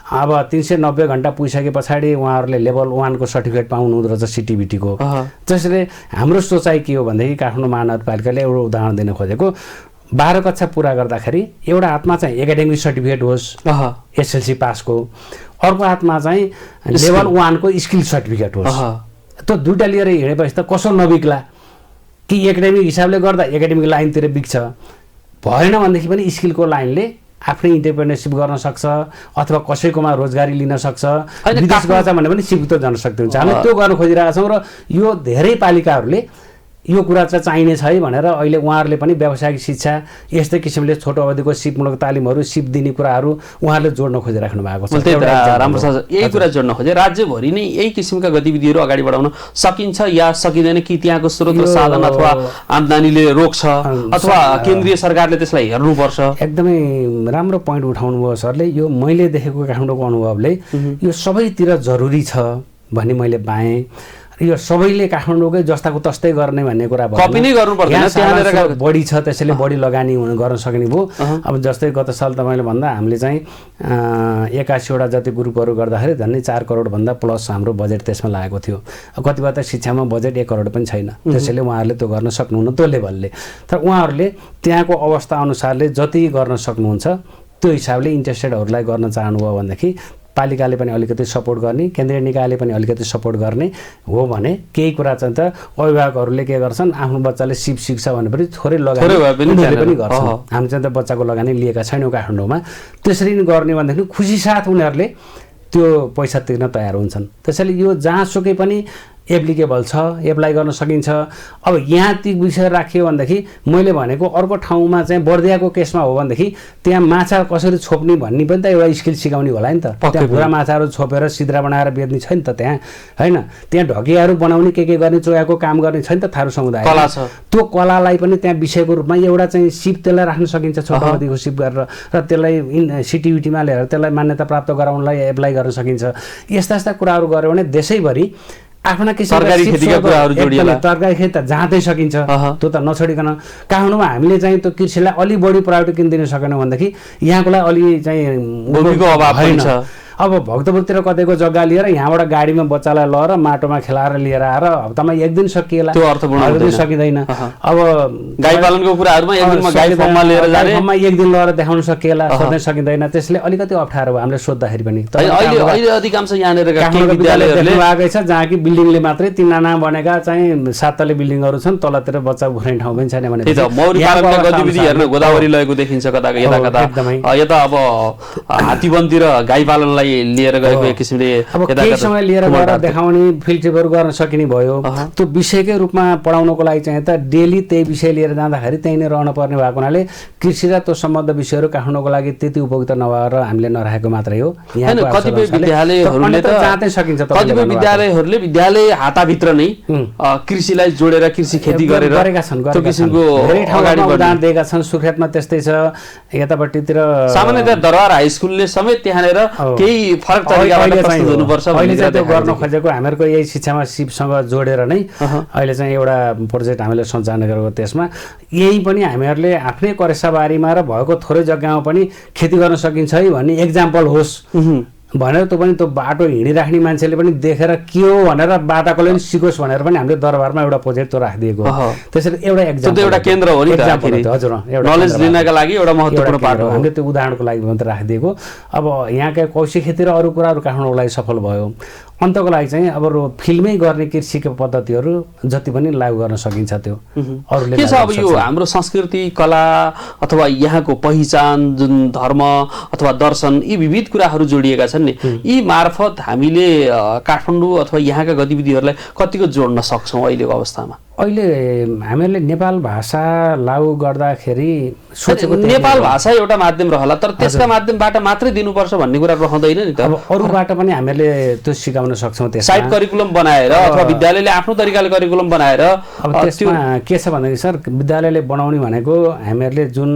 अब 390 घण्टा पुगिसके पछाडि उहाँहरूले लेभल 1 को सर्टिफिकेट पाउनु हुँदो रहेछ सिटिबिटीको। त्यसैले हाम्रो सोचाइ के हो भनेदेखि काठमाडौँ महानगरपालिकाले एउटा उदाहरण दिन खोजेको, 12 कक्षा पुरा गर्दाखेरि एउटा हातमा चाहिँ एकाडेमिक सर्टिफिकेट होस् एसएलसी पासको, अर्को हातमा चाहिँ लेभल 1 को स्किल सर्टिफिकेट होस्। त्यो दुईटा लिएर हिँडेपछि त कसो नबिग्ला कि एकाडेमिक हिसाबले गर्दा एकाडेमिक लाइनतिर बिग्छ, भएन भनेदेखि पनि स्किलको लाइनले आफ्नै इन्टरप्रेन्योरसिप गर्न सक्छ अथवा कसैकोमा रोजगारी लिन सक्छ। विदेश गएछ भने पनि सिकुत जनशक्ति हुन्छ। हामी त्यो गर्न खोजिरहेका छौँ र यो धेरै पालिकाहरूले यो कुरा चाहिँ चाहिने छ है भनेर अहिले उहाँहरूले पनि व्यावसायिक शिक्षा यस्तै किसिमले छोटो अवधिको सिपमूलक तालिमहरू सिप दिने कुराहरू उहाँहरूले जोड्न खोजिराख्नु भएको छ। राम्रो छ, यही कुरा जोड्न खोजे। राज्यभरि नै यही किसिमका गतिविधिहरू अगाडि बढाउन सकिन्छ या सकिँदैन कि त्यहाँको स्रोत र साधन अथवा आम्दानीले रोक्छ अथवा केन्द्रीय सरकारले त्यसलाई हेर्नुपर्छ? एकदमै राम्रो पोइन्ट उठाउनु भयो सरले। यो मैले देखेको काठमाडौँको अनुभवले यो सबैतिर जरुरी छ भन्ने मैले पाएँ। यो सबैले काठमाडौँकै जस्ताको तस्तै गर्ने भन्ने कुरा भयो, कपी नै गर्नु पर्दैन, त्यहाँनिर बढी छ त्यसैले बढी लगानी गर्न सक्ने भयो। अब जस्तै गत साल तपाईँले भन्दा हामीले चाहिँ 81वटा जति ग्रुपहरू गर्दाखेरि झन्डै 4 करोड भन्दा प्लस हाम्रो बजेट त्यसमा लागेको थियो। कतिपय त शिक्षामा बजेट 1 करोड पनि छैन, त्यसैले उहाँहरूले त्यो गर्न सक्नुहुन्न त्यो लेभलले। तर उहाँहरूले त्यहाँको अवस्था अनुसारले जति गर्न सक्नुहुन्छ त्यो हिसाबले इन्ट्रेस्टेडहरूलाई गर्न चाहनुभयो भनेदेखि पालिकाले पनि अलिकति सपोर्ट गर्ने, केन्द्रीय निकायले पनि अलिकति सपोर्ट गर्ने हो भने केही कुरा चाहिँ त अभिभावकहरूले के गर्छन्, आफ्नो बच्चाले सिप सिक्छ भनेपछि थोरै लगानी पनि गर्छन्। हामी चाहिँ त बच्चाको लगानी लिएका छैनौँ काठमाडौँमा। त्यसरी नै गर्ने भनेदेखि खुसी साथ उनीहरूले त्यो पैसा तिर्न तयार हुन्छन्। त्यसैले यो जहाँसुकै पनि एप्लिकेबल छ, एप्लाई गर्न सकिन्छ। अब यहाँ ती विषय राखियो भनेदेखि मैले भनेको अर्को ठाउँमा चाहिँ बर्दियाको केसमा हो भनेदेखि त्यहाँ माछा कसरी छोप्ने भन्ने पनि त एउटा स्किल सिकाउने होला नि त। त्यहाँ भुरा माछाहरू छोपेर सिद्रा बनाएर बेच्ने छ नि त त्यहाँ, होइन? त्यहाँ ढकियाहरू बनाउने के गर्ने चोयाको काम गर्ने छ नि त थारू समुदाय। त्यो कलालाई पनि त्यहाँ विषयको रूपमा एउटा चाहिँ सिप त्यसलाई राख्न सकिन्छ, छोटो अवधिको सिप गरेर, र त्यसलाई सिटिभिटीमा ल्याएर त्यसलाई मान्यता प्राप्त गराउनलाई एप्लाई गर्न सकिन्छ। यस्ता यस्ता कुराहरू गऱ्यो भने देशैभरि आफ्ना तरकारी खेतीका कुराहरू जोडिएला, तरकारी खेती त जाँदै सकिन्छ। त्यो त नछोडिकन काठमाडौँमा हामीले चाहिँ त्यो कृषिलाई अलि बढी प्रायोरिटी किन दिन सकेनौँ भनेदेखि यहाँकोलाई अलि चाहिँ भूमिको अभाव हुन्छ। अब भक्तपुरतिर कतैको जग्गा लिएर यहाँबाट गाडीमा बच्चालाई लगेर माटोमा खेलाएर लिएर आएर हप्तामा 1 दिन सकिएला, त्यो अर्थपूर्ण सकिँदैन। अब गाई पालनको कुराहरूमा 1 दिनमा गाई फर्ममा लिएर जाने, 1 दिन लगेर देखाउन सकिएला, सधैँ सकिँदैन। त्यसले अलिकति अप्ठ्यारो भयो हामीले सोद्धाखेरि पनि। अहिले अधिकांश यहाँनिर विद्यालयहरूले आएकै छ जहाँ कि बिल्डिङले मात्रै 3 नाना बनेका चाहिँ 7 तले बिल्डिङहरू छन्, तलतिर बच्चा उफ्रिने ठाउँ पनि छैन भने मौरी पालनका गतिविधि हेर्न गोदावरी लगेको देखिन्छ कता कता। यता अब हात्तीवनतिर गाई पालनलाई लिएर गएको एक किसिमले केही समय लिएर गएर देखाउने, फिल्ड ट्रिपहरू गर्न सकिने भयो। त्यो विषयकै रूपमा पढाउनको लागि चाहिँ त डेली त्यही विषय लिएर जाँदाखेरि त्यही नै रहन पर्ने भएको हुनाले कृषि र त्यो सम्बद्ध विषयहरू काठमाडौँको लागि त्यति उपयुक्त नभएर हामीले नराखेको मात्रै हो। कतिपय विद्यालयहरूले त जाँदै सकिन्छ, कतिपय विद्यालयहरूले विद्यालय हाताभित्र नै कृषिलाई जोडेर कृषि खेती गरेका छन्। त्यो किसिमको धेरै ठाउँमा उदाहरण दिएका छन्। सुर्खेतमा त्यस्तै छ, यतापट्टितिर सामान्यतया दरबार हाई स्कुलले समेत त्यहाँनिर फरक तरिकाबाट प्रस्तुत हुनुपर्छ। अहिले चाहिँ त्यो गर्न खोजेको हामीहरूको यही शिक्षामा सिपसँग जोडेर नै अहिले चाहिँ एउटा प्रोजेक्ट हामीले सञ्चालन गरेको। त्यसमा यही पनि हामीहरूले आफ्नै करेसाबारीमा र भएको थोरै जग्गामा पनि खेती गर्न सकिन्छ है भन्ने एक्जाम्पल होस् भनेर त्यो बाटो हिँडिराख्ने मान्छेले पनि देखेर के हो भनेर बाटाकोले पनि सिकोस् भनेर पनि हामीले दरबारमा एउटा प्रोजेक्ट त्यो राखिदिएको हो। त्यसरी एउटा एक्जाम्पल एउटा केन्द्र हो नि त हजुर, एउटा नलेज लिनका लागि एउटा महत्त्वपूर्ण पाटो हो। हामीले त्यो उदाहरणको लागि मात्र राखिदिएको। अब यहाँका कौशी खेती र अरू कुराहरू काठमाडौँको लागि सफल भयो। अन्तको लागि चाहिँ अब फिल्मै गर्ने कृषिको पद्धतिहरू जति पनि लागू गर्न सकिन्छ त्यो अरूले के छ। अब यो हाम्रो संस्कृति कला अथवा यहाँको पहिचान जुन धर्म अथवा दर्शन यी विविध कुराहरू जोडिएका छन् नि, यी मार्फत हामीले काठमाडौँ अथवा यहाँका गतिविधिहरूलाई कतिको जोड्न सक्छौँ अहिलेको अवस्थामा? अहिले हामीहरूले नेपाल भाषा लागू गर्दाखेरि सोचेको नेपाल भाषा एउटा माध्यम रहला, तर त्यसका माध्यमबाट मात्रै दिनुपर्छ भन्ने कुरा रहँदैन नि त। अब अरूबाट पनि हामीहरूले त्यो सिकाउन सक्छौँ। त्यस साइड करिकुलम बनाएर अथवा विद्यालयले आफ्नो तरिकाले करिकुलम बनाएर। अब त्यसमा के छ भनेदेखि सर, विद्यालयले बनाउने भनेको हामीहरूले जुन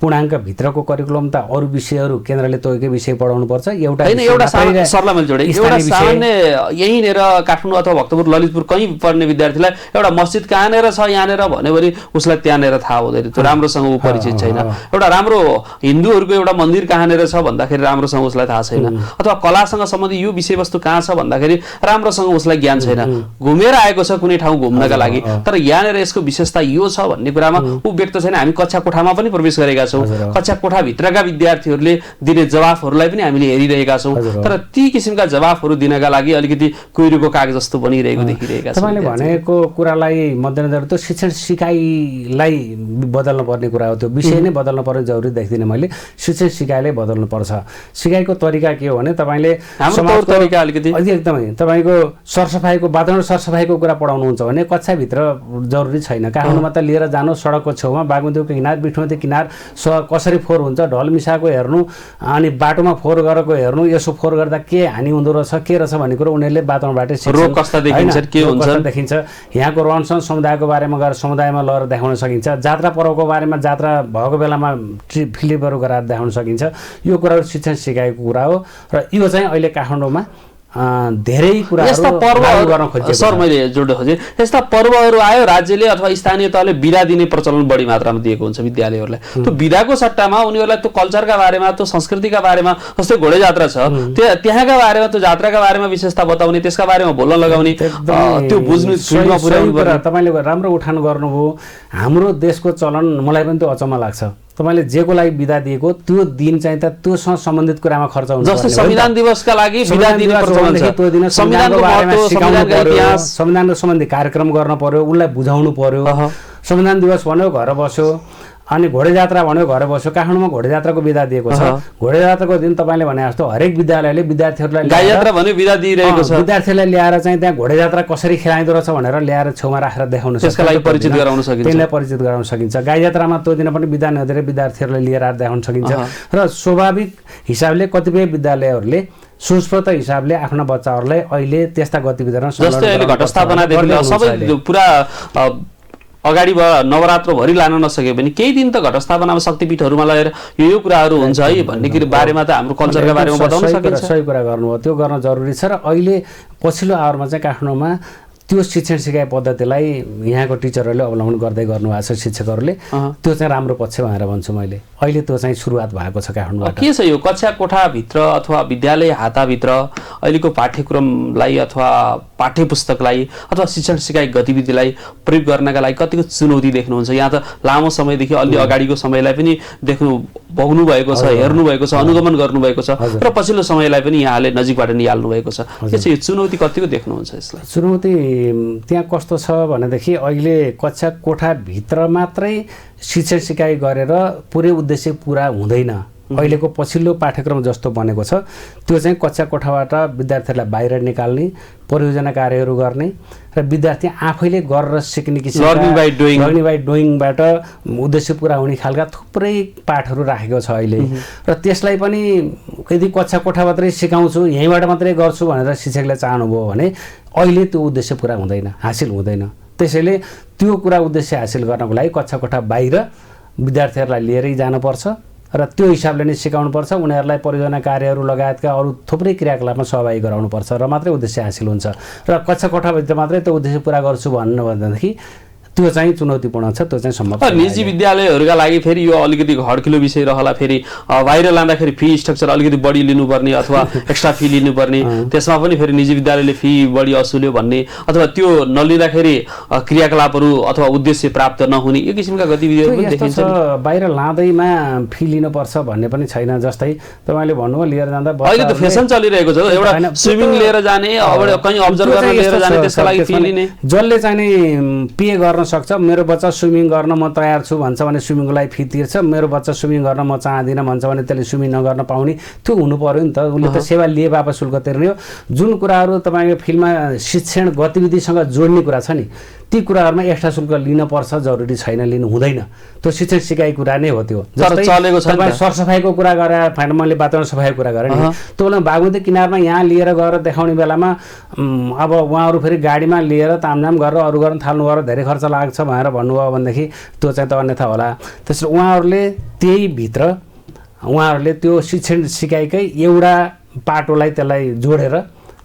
पूर्णाङ्कभित्रको करिकुलम त अरू विषयहरू केन्द्रले तोकेकै विषय पढाउनुपर्छ। एउटा सरलाई मैले जोडेँ, एउटा सामान्य यहीँनिर काठमाडौँ अथवा भक्तपुर ललितपुर कहीँ पढ्ने विद्यार्थीलाई एउटा मस्जिद कहाँनिर छ यहाँनिर भन्यो भने उसलाई त्यहाँनिर थाहा हुँदैन, त्यो राम्रोसँग ऊ परिचित छैन। एउटा राम्रो हिन्दूहरूको एउटा मन्दिर कहाँनिर छ भन्दाखेरि राम्रोसँग उसलाई थाहा छैन, अथवा कलासँग सम्बन्धित यो विषयवस्तु कहाँ छ भन्दाखेरि राम्रोसँग उसलाई ज्ञान छैन। घुमेर आएको छ कुनै ठाउँ घुम्नका लागि, तर यहाँनिर यसको विशेषता यो छ भन्ने कुरामा ऊ व्यक्त छैन। हामी कक्षा कोठामा पनि प्रवेश गरेका छौँ, कक्षा कोठाभित्रका विद्यार्थीहरूले दिने जवाफहरूलाई पनि हामीले हेरिरहेका छौँ, तर ती किसिमका जवाफहरू दिनका लागि अलिकति कुहिरोको कागज जस्तो बनिरहेको देखिरहेका छौँ। तपाईँले भनेको कुरालाई मध्यनजर त्यो शिक्षण सिकाइलाई बदल्नु पर्ने कुरा हो। त्यो विषय नै बदल्नु पर्ने जरुरी देख्दिनँ मैले। शिक्षण सिकाइलाई बदल्नु पर्छ। सिकाइको तरिका के हो भने तपाईँले तरिका अलिकति एकदमै तपाईँको सरसफाइको वातावरण सरसफाइको कुरा पढाउनुहुन्छ भने कक्षाभित्र जरुरी छैन। काठमाडौँमा त लिएर जानु सडकको छेउमा बागमतीको किनार बिठमती किनार कसरी फोहोर हुन्छ ढल मिसाएको हेर्नु, अनि बाटोमा फोहोर गरेको हेर्नु, यसो फोहोर गर्दा के हानि हुँदो रहेछ के रहेछ भन्ने कुरो उनीहरूले वातावरणबाटै रोग कस्ता देखिन्छ के हुन्छ देखिन्छ। यहाँको रहनसहन समुदायको बारेमा गएर समुदायमा लगेर देखाउन सकिन्छ। जात्रा पर्वको बारेमा जात्रा भएको बेलामा फिल्महरू गराएर देखाउन सकिन्छ। यो कुराहरू शिक्षण सिकाएको कुरा हो र यो चाहिँ अहिले काठमाडौँमा धेरै कुराहरू। सर मैले जोड्न खोजेँ, यस्ता पर्वहरू आयो राज्यले अथवा स्थानीय तहले बिदा दिने प्रचलन बढी मात्रामा दिएको हुन्छ विद्यालयहरूलाई। त्यो बिदाको सट्टामा उनीहरूलाई त्यो कल्चरका बारेमा त्यो संस्कृतिका बारेमा, जस्तै घोडे जात्रा छ त्यहाँका बारेमा त्यो जात्राका बारेमा विशेषता बताउने, त्यसका बारेमा बोल्न लगाउने, त्यो बुझ्नु पुर्याउनु पर्यो। तपाईँले राम्रो उठान गर्नुभयो। हाम्रो देशको चलन मलाई पनि त्यो अचम्म लाग्छ। तपाईँले जेको लागि बिदा दिएको त्यो दिन चाहिँ त त्योसँग सम्बन्धित कुरामा खर्च हुन्छ। जस्तै संविधान दिवसका लागि बिदा दिने प्रचलन छ, त्यो दिन संविधानको बारेमा सिकाउनु पर्यो, संविधानको सम्बन्धी कार्यक्रम गर्न पर्यो, उसलाई बुझाउनु पर्यो। संविधान दिवस भन्यो घर बस्यो, अनि घोडे जात्रा भन्यो घर बस्यो। काठमाडौँमा घोडे जात्राको बिदा दिएको छ। घोडे जात्राको दिन तपाईँले भने जस्तो हरेक विद्यालयले विद्यार्थीहरूलाई गाई जात्रा भन्यो बिदा दिइरहेको छ। विद्यार्थीलाई ल्याएर चाहिँ त्यहाँ घोडे जात्रा कसरी खेलाइदो रहेछ भनेर ल्याएर छेउमा राखेर देखाउन सकिन्छ, त्यसका लागि परिचित गराउन सकिन्छ, त्यसलाई परिचित गराउन सकिन्छ। गाई जात्रामा त्यो दिन पनि बिदा नदिएर विद्यार्थीहरूलाई लिएर आएर देखाउन सकिन्छ। र स्वाभाविक हिसाबले कतिपय विद्यालयहरूले सुस्पष्ट हिसाबले आफ्ना बच्चाहरूलाई अहिले त्यस्ता गतिविधिमा जस्तै अहिले घटस्थापनादेखि सबै पुरा अगाडि नवरात्रभरि लान नसक्यो भने केही दिन त घटस्थापनामा शक्तिपीठहरूमा लगेर यो कुराहरू हुन्छ है भन्ने बारेमा त हाम्रो कल्चरका बारेमा बताउन सकिन्छ। सही कुरा गर्नुभयो, त्यो गर्न जरुरी छ। र अहिले पछिल्लो आवरमा चाहिँ काठमाडौँमा त्यो शिक्षण सिकाइ पद्धतिलाई यहाँको टिचरहरूले अवलम्बन गर्दै गर्नुभएको छ, शिक्षकहरूले। त्यो चाहिँ राम्रो पक्ष भनेर भन्छु मैले। अहिले त्यो चाहिँ सुरुवात भएको छ काठमाडौँबाट। के छ यो कक्षा कोठाभित्र अथवा विद्यालय हाताभित्र अहिलेको पाठ्यक्रमलाई अथवा पाठ्यपुस्तकलाई अथवा शिक्षण सिकाइ गतिविधिलाई प्रयोग गर्नका लागि कतिको चुनौती देख्नुहुन्छ? यहाँ त लामो समयदेखि अलि अगाडिको समयलाई पनि भोग्नु भएको छ, हेर्नु भएको छ, अनुगमन गर्नुभएको छ, र पछिल्लो समयलाई पनि यहाँले नजिकबाट निहाल्नु भएको छ। के छ यो चुनौती कतिको देख्नुहुन्छ यसलाई? चुनौती त्यहाँ कस्तो छ भनेदेखि अहिले कक्षा कोठाभित्र मात्रै शिक्षण सिकाइ गरेर पुरै उद्देश्य पुरा हुँदैन। अहिलेको पछिल्लो पाठ्यक्रम जस्तो बनेको छ त्यो चाहिँ कक्षा कोठाबाट विद्यार्थीहरूलाई बाहिर निकाल्ने, परियोजना कार्यहरू गर्ने र विद्यार्थी आफैले गरेर सिक्ने किसिमको लर्निङ बाइ डुइङबाट उद्देश्य पुरा हुने खालका थुप्रै पाठहरू राखेको छ अहिले। र त्यसलाई पनि यदि कक्षा कोठाबाटै सिकाउँछु, यहीँबाट मात्रै गर्छु भनेर शिक्षकले चाहनुभयो भने अहिले त्यो उद्देश्य पुरा हुँदैन, हासिल हुँदैन। त्यसैले त्यो कुरा उद्देश्य हासिल गर्नको लागि कक्षा कोठा बाहिर विद्यार्थीहरूलाई लिएरै जानुपर्छ र त्यो हिसाबले नै सिकाउनुपर्छ। उनीहरूलाई परियोजना कार्यहरू लगायतका अरू थुप्रै क्रियाकलापमा सहभागी गराउनुपर्छ र मात्रै उद्देश्य हासिल हुन्छ। र कक्षा कोठाभित्र मात्रै त्यो उद्देश्य पुरा गर्छु भन्नु भनेदेखि त्यो चाहिँ चुनौतीपूर्ण छ, त्यो चाहिँ सम्भव छैन। निजी विद्यालयहरूका लागि फेरि यो अलिकति घड्किलो विषय रहला, फेरि बाहिर लाँदाखेरि फी स्ट्रक्चर अलिकति बढी लिनुपर्ने अथवा एक्स्ट्रा फी लिनुपर्ने, त्यसमा पनि फेरि निजी विद्यालयले फी बढी असुल्यो भन्ने, अथवा त्यो नलिँदाखेरि क्रियाकलापहरू अथवा उद्देश्य प्राप्त नहुने, यो किसिमका गतिविधिहरू पनि देखिन्छ। बाहिर लाँदैमा फी लिनुपर्छ भन्ने पनि छैन। जस्तै तपाईँले भन्नुभयो लिएर जाँदा अहिले त फेसन चलिरहेको छ, एउटा स्विमिङ लिएर जाने, कहीँ अब्जर्भ गर्न लिएर जाने, त्यसका लागि फी लिने। जसले चाहिँ नि पे गर्न सक्छ, मेरो बच्चा स्विमिङ गर्न म तयार छु भन्छ भने स्विमिङको लागि फी तिर्छ, मेरो बच्चा स्विमिङ गर्न म चाहदिनँ भन्छ भने त्यसले स्विमिङ नगर्न पाउने, त्यो हुनु पर्यो नि त। उसले त सेवा लिए बापत शुल्क तिर्ने हो। जुन कुराहरू तपाईँको फिल्डमा शिक्षण गतिविधिसँग जोड्ने कुरा छ नि, ती कुराहरूमा एक्स्ट्रा शुल्क लिनुपर्छ जरुरी छैन, लिनु हुँदैन। त्यो शिक्षण सिकाइ कुरा नै हो। त्यो जस्तै तपाईँ सरसफाइको कुरा गरेर फाइन, मैले वातावरण सफाइको कुरा गरेँ नि, त्यो बेला बागमती किनारमा यहाँ लिएर गएर देखाउने बेलामा अब उहाँहरू फेरि गाडीमा लिएर तामझाम गरेर अरू गर्न थाल्नु गरेर धेरै खर्च लाग्छ भनेर भन्नुभयो भनेदेखि त्यो चाहिँ त अन्यथा होला। त्यसरी उहाँहरूले त्यही भित्र उहाँहरूले त्यो शिक्षण सिकाइकै एउटा पाटोलाई त्यसलाई जोडेर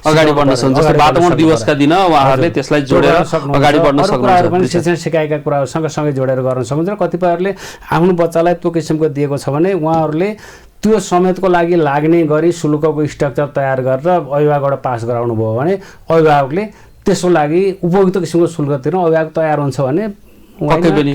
अगाडि बढ्न सक्नुहुन्छ। जस्तै वातावरण दिवसका दिन उहाँहरूले त्यसलाई जोडेर अगाडि बढ्न सक्नुहुन्छ। शिक्षण सिकाइका कुराहरू सँगसँगै जोडेर गर्न सक्नुहुन्छ। कतिपयहरूले आफ्नो बच्चालाई त्यो किसिमको दिएको छ भने उहाँहरूले त्यो समेतको लागि लाग्ने गरी शुल्कको स्ट्रक्चर तयार गरेर अभिभावकबाट पास गराउनु भयो भने अभिभावकले त्यसको लागि उपयुक्त किसिमको शुल्क तिर्न अभिभावक तयार हुन्छ भने पक्कै पनि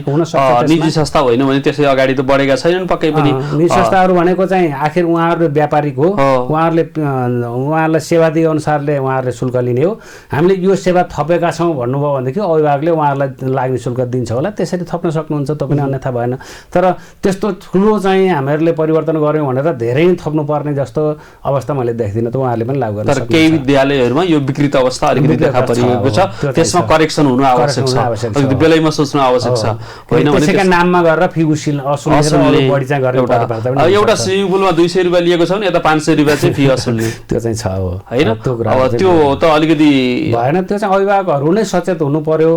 निजी संस्था होइन भने त्यसै अगाडि त बढेका छैनन्। पक्कै पनि निजी संस्थाहरू भनेको चाहिँ आखिर उहाँहरू व्यापारिक हो, उहाँहरूलाई सेवा दिए अनुसारले उहाँहरूले शुल्क लिने हो। हामीले यो सेवा थपेका छौँ भन्नुभयो भनेदेखि अभिभावकले उहाँहरूलाई लाग्ने शुल्क दिन्छ होला, त्यसरी थप्न सक्नुहुन्छ, त्यो पनि अन्यथा भएन। तर त्यस्तो ठुलो चाहिँ हामीहरूले परिवर्तन गऱ्यौँ भनेर धेरै थप्नुपर्ने जस्तो अवस्था मैले देख्दिनँ। त उहाँहरूले पनि लागू गर्न सक्नुहुन्छ। तर केही विद्यालयहरूमा यो विकृत अवस्था अलिकति देखा परिएको छ, त्यसमा करेक्सन हुनु आवश्यक छ, अलिकति बेलैमा सोच्नु आवश्यक छ। होइन भने त्यसैका नाममा गरेर फी असुल्ने बढी चाहिँ गर्ने एउटा स्विमिङ पुलमा 200 रुपियाँ लिएको छ भने यता 500 रुपियाँ चाहिँ फी असुल्ने, त्यो चाहिँ छ हो होइन। अब त्यो त अलिकति भएन। त्यो चाहिँ अभिभावकहरू नै सचेत हुनु पर्यो,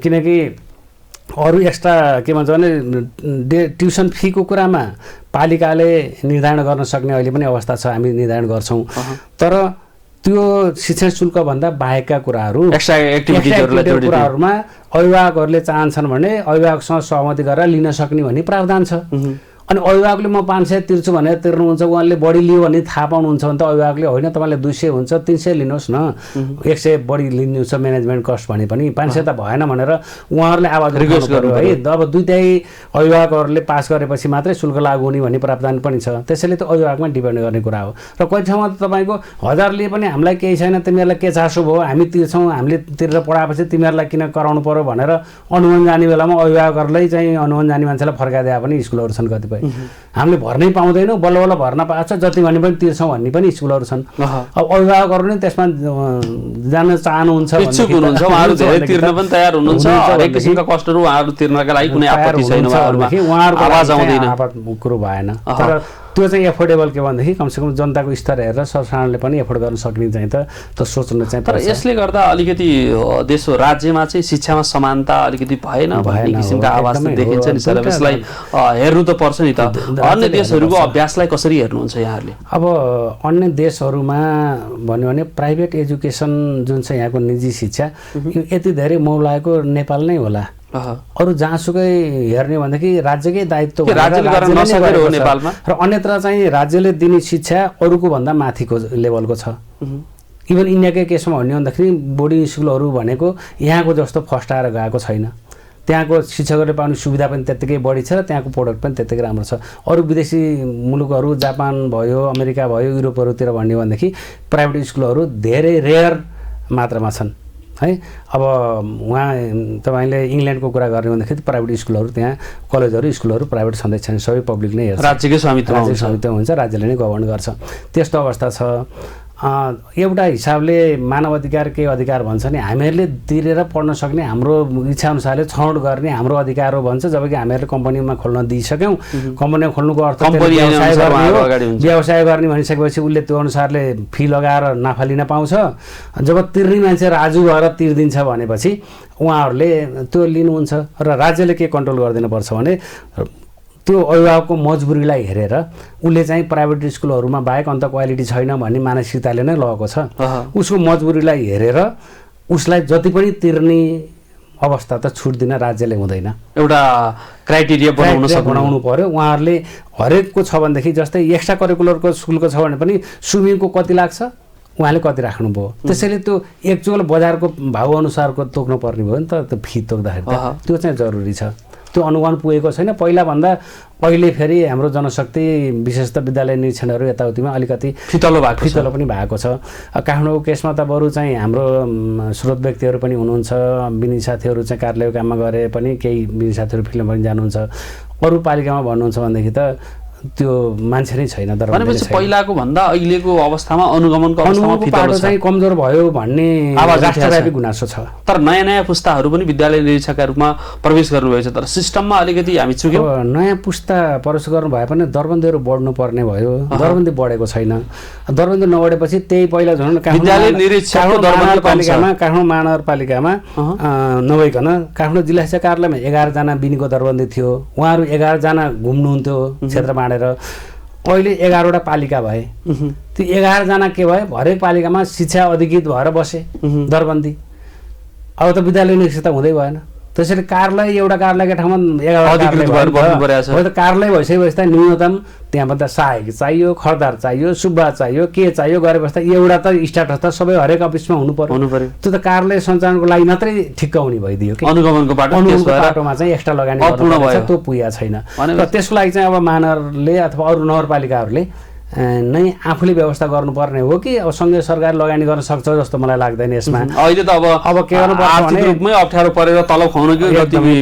किनकि अरू एक्स्ट्रा के भन्छ भने ट्युसन फीको कुरामा पालिकाले निर्धारण गर्न सक्ने अहिले पनि अवस्था छ, हामी निर्धारण गर्छौँ। तर त्यो शिक्षण शुल्क भन्दा बाहेकका कुराहरू एक्स्ट्रा कुराहरूमा अभिभावकहरूले चाहन्छन् भने अभिभावकसँग सहमति गरेर लिन सक्ने भन्ने प्रावधान छ। अनि अभिभावकले म 500 तिर्छु भनेर तिर्नुहुन्छ, उहाँले बढी लियो भने थाहा पाउनुहुन्छ भने त अभिभावकले होइन तपाईँले 200 हुन्छ 300 लिनुहोस् न, 100 बढी लिनुहुन्छ म्यानेजमेन्ट कस्ट भने पनि 500 त भएन भनेर उहाँहरूले आवाज रिक्वेस्ट गर्नु है। अब दुईटै अभिभावकहरूले पास गरेपछि मात्रै शुल्क लागू हुने भन्ने प्रावधान पनि छ। त्यसैले त अभिभावकमा डिपेन्ड गर्ने कुरा हो। र कोही ठाउँमा त तपाईँको 1000 लिए पनि हामीलाई केही छैन, तिमीहरूलाई के चासो भयो, हामी तिर्छौँ, हामीले तिरेर पढाएपछि तिमीहरूलाई किन कराउनु पर्यो भनेर अनुमान जाने बेलामा अभिभावकहरूलाई चाहिँ अनुमान जाने मान्छेलाई फर्काइदिए पनि स्कुलहरू छन्। कतिपय हामीले भर्नै पाउँदैनौँ, बल्ल बल्ल भर्न पाएको छ, जति भने पनि तिर्छौँ भन्ने पनि स्कुलहरू छन्। अब अभिभावकहरू नै त्यसमा जान चाहनुहुन्छ, इच्छुक हुनुहुन्छ, उहाँहरू धेरै तिर्न पनि तयार हुनुहुन्छ, हरेक किसिमका कष्टहरू उहाँहरू तिर्नका लागि कुनै आपत्ति छैन, उहाँहरूको आवाज आउँदैन, कुरो भएन। तर त्यो चाहिँ एफोर्डेबल के भनेदेखि कमसेकम जनताको स्तर हेरेर सरकारले पनि एफोर्ड गर्न सक्ने चाहिँ त सोच्नु चाहिँ। तर यसले गर्दा अलिकति देश राज्यमा चाहिँ शिक्षामा समानता अलिकति भएन भन्ने किसिमका आवाज त देखिन्छ नि सर। यसलाई हेर्नु त पर्छ नि त। अन्य देशहरूको अभ्यासलाई कसरी हेर्नुहुन्छ यहाँहरूले? अब अन्य देशहरूमा भन्यो भने प्राइभेट एजुकेसन जुन चाहिँ यहाँको निजी शिक्षा यति धेरै मौलाएको नेपाल नै होला। अरू जहाँसुकै हेर्ने भनेदेखि राज्यकै दायित्व र अन्यत्र चाहिँ राज्यले दिने शिक्षा अरूको भन्दा माथिको लेभलको छ। इभन इन्डियाकै केसमा भन्यो भन्दाखेरि बोर्डिङ स्कुलहरू भनेको यहाँको जस्तो फस्टाएर गएको छैन। त्यहाँको शिक्षकहरूले पाउने सुविधा पनि त्यत्तिकै बढी छ र त्यहाँको प्रोडक्ट पनि त्यत्तिकै राम्रो छ। अरू विदेशी मुलुकहरू जापान भयो, अमेरिका भयो, युरोपहरूतिर भन्यो भनेदेखि प्राइभेट स्कुलहरू धेरै रेयर मात्रामा छन् है। अब उहाँ तपाईँले इङ्ल्यान्डको कुरा गर्ने भन्दाखेरि प्राइभेट स्कुलहरू त्यहाँ कलेजहरू स्कुलहरू प्राइभेट छँदै छैन, सबै पब्लिक नै हेर्छ, राज्यकै स्वामित्व हुन्छ, राज्यले नै गभर्न गर्छ। त्यस्तो अवस्था छ। एउटा हिसाबले मानव अधिकार के अधिकार भन्छ नि, हामीहरूले तिरेर पढ्न सक्ने हाम्रो इच्छा अनुसारले छनौट गर्ने हाम्रो अधिकार हो भन्छ। जबकि हामीहरूले कम्पनीमा खोल्न दिइसक्यौँ, कम्पनीमा खोल्नुको अर्थ व्यवसाय गर्ने भनिसकेपछि उसले त्यो अनुसारले फी लगाएर नाफा लिन पाउँछ। जब तिर्ने मान्छे राजु भएर तिर्दिन्छ भनेपछि उहाँहरूले त्यो लिनुहुन्छ। र राज्यले के कन्ट्रोल गरिदिनुपर्छ भने त्यो अभिभावकको मजबुरीलाई हेरेर उसले चाहिँ प्राइभेट स्कुलहरूमा बाहेक अन्त क्वालिटी छैन भन्ने मानसिकताले नै लगेको छ। उसको मजबुरीलाई हेरेर उसलाई जति पनि तिर्ने अवस्था त छुट दिन राज्यले हुँदैन। एउटा क्राइटेरिया बनाउनु पर्यो। उहाँहरूले हरेकको छ भनेदेखि जस्तै एक्स्ट्रा करिकुलरको स्कुलको छ भने पनि स्विमिङको कति लाग्छ उहाँले कति राख्नुभयो, त्यसैले त्यो एक्चुअल बजारको भाउ अनुसारको तोक्नु पर्ने भयो नि त। त्यो फी तोक्दाखेरि त त्यो चाहिँ जरुरी छ। त्यो अनुगमन पुगेको छैन। पहिलाभन्दा अहिले फेरि हाम्रो जनशक्ति विशेष त विद्यालय निरीक्षणहरू यताउतिमा अलिकति फितलो पनि भएको छ। काठमाडौँको केसमा त बरु चाहिँ हाम्रो स्रोत व्यक्तिहरू पनि हुनुहुन्छ, बिनी साथीहरू चाहिँ कार्यालयको काममा गरे पनि केही बिनी साथीहरू फिल्म पनि जानुहुन्छ। अरू पालिकामा भन्नुहुन्छ भनेदेखि त त्यो मान्छे नै छैन। तर भनेपछि पहिलाको भन्दा अहिलेको अवस्थामा अनुगमनको अवस्थामा पाटो चाहिँ कमजोर भयो भन्ने राष्ट्रव्यापी गुनासो छ। तर नयाँ पुस्ताहरू पनि विद्यालय निरीक्षकका रूपमा प्रवेश गर्नुभएको छ, तर सिस्टममा अलिकति हामी चुक्यौँ। नयाँ पुस्ता प्रवेश गर्नु भए पनि दरबन्दीहरू बढ्नु पर्ने भयो। दरबन्दी बढेको छैन। दरबन्दी नबढेपछि त्यही पहिला झन् विद्यालय निरीक्षकको काठमाडौँ महानगरपालिकामा नभइकन काठमाडौँ जिल्ला शिक्षा कार्यालयमा 11 जना बिनीको दरबन्दी थियो। उहाँहरू 11 जना घुम्नुहुन्थ्यो क्षेत्र बाँडेर। अहिले 11वटा पालिका भए। त्यो 11 जना के भयो, हरेक पालिकामा शिक्षा अधिकृत भएर बसे दरबन्दी। अब त विद्यालय निरीक्षक हुँदै भएन। त्यसैले कार्यालय एउटा कार्यालयको ठाउँमा 11 कार्यालय भइसकेपछि त न्यूनतम त्यहाँभन्दा सहायक चाहियो, खर्दार चाहियो, सुब्बा चाहियो, के चाहियो गरे बस्दा एउटा त स्टार्ट त सबै हरेक अफिसमा हुनु पर्यो। त्यो त कार्यालय सञ्चालनको लागि मात्रै ठिक्क हुने भइदियो कि अनुगमनको बाटोमा चाहिँ एक्स्ट्रा लगानी गर्नुपर्छ, त्यो पुगेको छैन। र त्यसको लागि चाहिँ अब महानगरले अथवा अरू नगरपालिकाहरूले नै आफूले व्यवस्था गर्नुपर्ने हो कि अब सङ्घीय सरकार लगानी गर्न सक्छ जस्तो मलाई लाग्दैन यसमा। अहिले त अब के गर्नुपर्छ भने रूपमै अप्ठ्यारो परेर तलब खुवाउनुको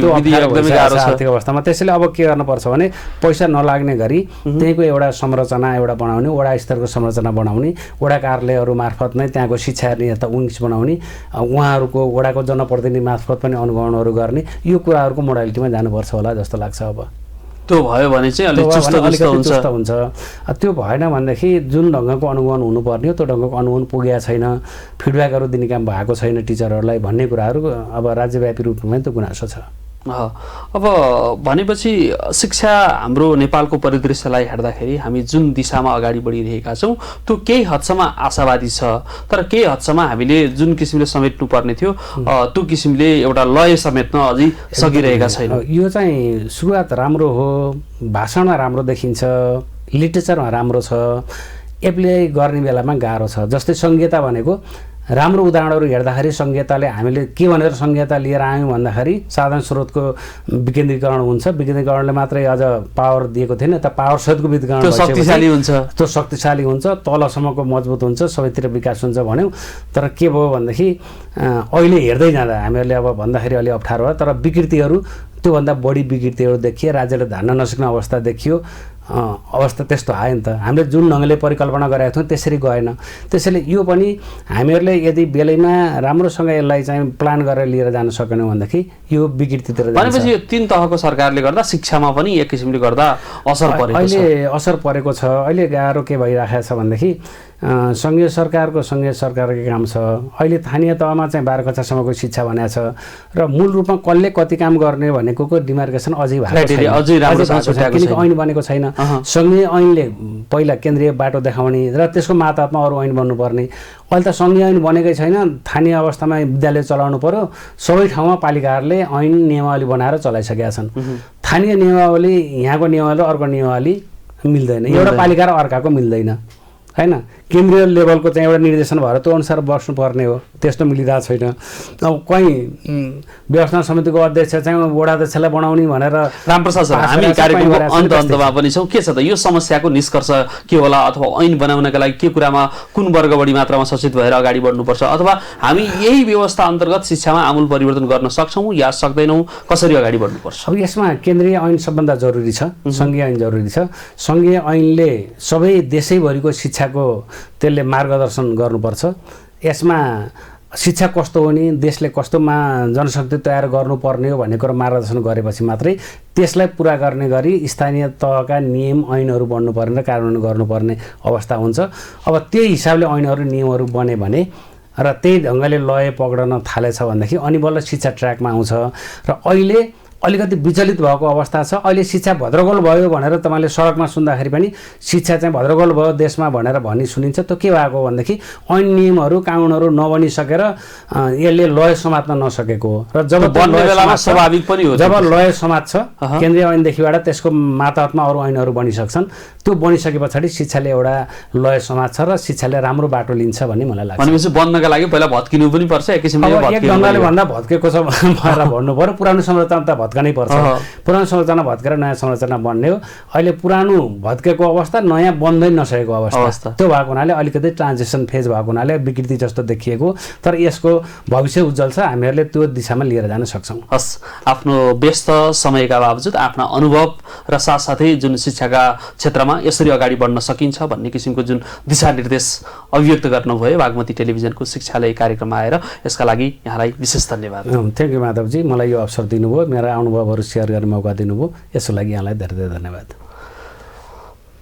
आर्थिक अवस्थामा। त्यसैले अब के गर्नुपर्छ भने पैसा नलाग्ने गरी त्यहीँको एउटा संरचना एउटा बनाउने, वडा स्तरको संरचना बनाउने, वडा कार्यालयहरू मार्फत नै त्यहाँको शिक्षा हेर्ने विङ्स बनाउने, उहाँहरूको वडाको जनप्रतिनिधि मार्फत पनि अनुगमनहरू गर्ने, यो कुराहरूको मोडालिटीमा जानुपर्छ होला जस्तो लाग्छ। अब त्यो भयो भने चाहिँ अलिकति चुस्त हुन्छ। त्यो भएन भनेदेखि जुन ढङ्गको अनुगमन हुनुपर्ने हो त्यो ढङ्गको अनुगमन पुगेको छैन, फिडब्याकहरू दिने काम भएको छैन टिचरहरूलाई भन्ने कुराहरू अब राज्यव्यापी रूपमा त्यो गुनासो छ। अब भनेपछि शिक्षा हाम्रो नेपालको परिदृश्यलाई हेर्दाखेरि हामी जुन दिशामा अगाडि बढिरहेका छौँ त्यो केही हदसम्म आशावादी छ, तर केही हदसम्म हामीले जुन किसिमले समेट्नु पर्ने थियो त्यो किसिमले एउटा लय समेट्न अझै सकिरहेका छैन। यो चाहिँ सुरुवात राम्रो हो, भाषणमा राम्रो देखिन्छ, लिटरेचरमा राम्रो छ, एप्लाई गर्ने बेलामा गाह्रो छ। जस्तै संहिता भनेको राम्रो उदाहरणहरू हेर्दाखेरि संहिताले हामीले के भनेर संहिता लिएर आयौँ भन्दाखेरि साधन स्रोतको विकेन्द्रीकरण हुन्छ। विकेन्द्रीकरणले मात्रै अझ पावर दिएको थिएन, त पावर सहितको विकेन्द्रीकरण शक्तिशाली हुन्छ, त्यो शक्तिशाली हुन्छ, तलसम्मको मजबुत हुन्छ, सबैतिर विकास हुन्छ भन्यौँ। तर के भयो भनेदेखि अहिले हेर्दै जाँदा हामीहरूले अब भन्दाखेरि अलि अप्ठ्यारो भयो, तर विकृतिहरू त्योभन्दा बढी विकृतिहरू देखिए, राज्यले धान्न नसक्ने अवस्था देखियो। अवस्था त्यस्तो आयो नि त। हामीले जुन ढङ्गले परिकल्पना गरेका थियौँ त्यसरी गएन। त्यसैले यो पनि हामीहरूले यदि बेलैमा राम्रोसँग यसलाई चाहिँ प्लान गरेर लिएर जान सकेनौँ भनेदेखि यो विकृतितिर जान्छ। भनेपछि यो 3 तहको सरकारले गर्दा शिक्षामा पनि एक किसिमले गर्दा असर परेको छ। अहिले असर परेको छ। अहिले गाह्रो के भइरहेको छ भनेदेखि सङ्घीय सरकारकै काम छ। अहिले स्थानीय तहमा चाहिँ 12 कक्षासम्मको शिक्षा भनेको छ र मूल रूपमा कसले कति काम गर्ने भनेको डिमार्केसन अझै भएको छैन, किनकि ऐन बनेको छैन। सङ्घीय ऐनले पहिला केन्द्रीय बाटो देखाउने र त्यसको मातहतमा अरू ऐन बन्नुपर्ने। अहिले त सङ्घीय ऐन बनेकै छैन, स्थानीय अवस्थामा विद्यालय चलाउनु पर्यो। सबै ठाउँमा पालिकाहरूले ऐन नियमावली बनाएर चलाइसकेका छन्। स्थानीय नियमावली यहाँको नियमावली अर्को नियमावली मिल्दैन, एउटा पालिका र अर्काको मिल्दैन हैन। केन्द्रीय लेभलको चाहिँ एउटा निर्देशन भएर त्यो अनुसार बस्नुपर्ने हो, त्यस्तो मिलिरहेको छैन। अब कहीँ व्यवस्थापन समितिको अध्यक्ष चाहिँ वडा अध्यक्षलाई बनाउने भनेर रामप्रसाद सर, हामी कार्यक्रमको अन्तमा पनि छौँ। के छ त यो समस्याको निष्कर्ष के होला, अथवा ऐन बनाउनका लागि के कुरामा कुन वर्ग बढी मात्रामा सचेत भएर अगाडि बढ्नुपर्छ, अथवा हामी यही व्यवस्था अन्तर्गत शिक्षामा आमूल परिवर्तन गर्न सक्छौँ या सक्दैनौँ, कसरी अगाडि बढ्नुपर्छ? अब यसमा केन्द्रीय ऐन सबभन्दा जरुरी छ, सङ्घीय ऐन जरुरी छ। सङ्घीय ऐनले सबै देशैभरिको शिक्षाको त्यसले मार्गदर्शन गर्नुपर्छ। यसमा शिक्षा कस्तो हो नि, देशले कस्तोमा जनशक्ति तयार गर्नुपर्ने हो भन्ने कुरो मार्गदर्शन गरेपछि मात्रै त्यसलाई पुरा गर्ने गरी स्थानीय तहका नियम ऐनहरू बन्नुपर्ने र कार्यान्वयन गर्नुपर्ने अवस्था हुन्छ। अब त्यही हिसाबले ऐनहरू नियमहरू बने भने र त्यही ढङ्गले लय पक्रन थालेछ भनेदेखि अनि बल्ल शिक्षा ट्र्याकमा आउँछ। र अहिले अलिकति विचलित भएको अवस्था छ। अहिले शिक्षा भद्रगोल भयो भनेर तपाईँले सडकमा सुन्दाखेरि पनि शिक्षा चाहिँ भद्रगोल भयो देशमा भनेर भनी सुनिन्छ। त्यो के भएको हो भनेदेखि ऐन नियमहरू कानुनहरू नबनिसकेर यसले लय समात्न नसकेको हो। र जब स्वाभाविक पनि हो, जब लय समात्छ केन्द्रीय ऐनदेखिबाट त्यसको मातहतमा अरू ऐनहरू बनिसक्छन्। त्यो बनिसके पछाडि शिक्षाले एउटा लय समात्छ र शिक्षाले राम्रो बाटो लिन्छ भन्ने मलाई लाग्छ। भनेपछि बन्नका लागि पहिला भत्किनु पनि पर्छ, एक किसिमले एक ढङ्गले भन्दा भत्केको छ भनेर भन्नु पर्यो। पुरानो संरचना त भत्कनै पर्छ, पुरानो संरचना भत्केर नयाँ संरचना बन्ने हो। अहिले पुरानो भत्केको अवस्था, नयाँ बन्दै नसकेको अवस्था, त्यो भएको हुनाले अलिकति ट्रान्जिसन फेज भएको हुनाले विकृति जस्तो देखिएको, तर यसको भविष्य उज्जवल छ। हामीहरूले त्यो दिशामा लिएर जान सक्छौँ। हस्, आफ्नो व्यस्त समयका बावजुद आफ्ना अनुभव र साथसाथै जुन शिक्षाका क्षेत्रमा यसरी अगाडि बढ्न सकिन्छ भन्ने किसिमको जुन दिशानिर्देश अभिव्यक्त गर्नुभयो बागमती टेलिभिजनको शिक्षालय कार्यक्रममा आएर, यसका लागि यहाँलाई विशेष धन्यवाद। थ्याङ्क यू माधवजी, मलाई यो अवसर दिनुभयो, मेरा अनुभवहरू सेयर गर्ने मौका दिनुभयो, यसको लागि यहाँलाई धेरै धेरै धन्यवाद।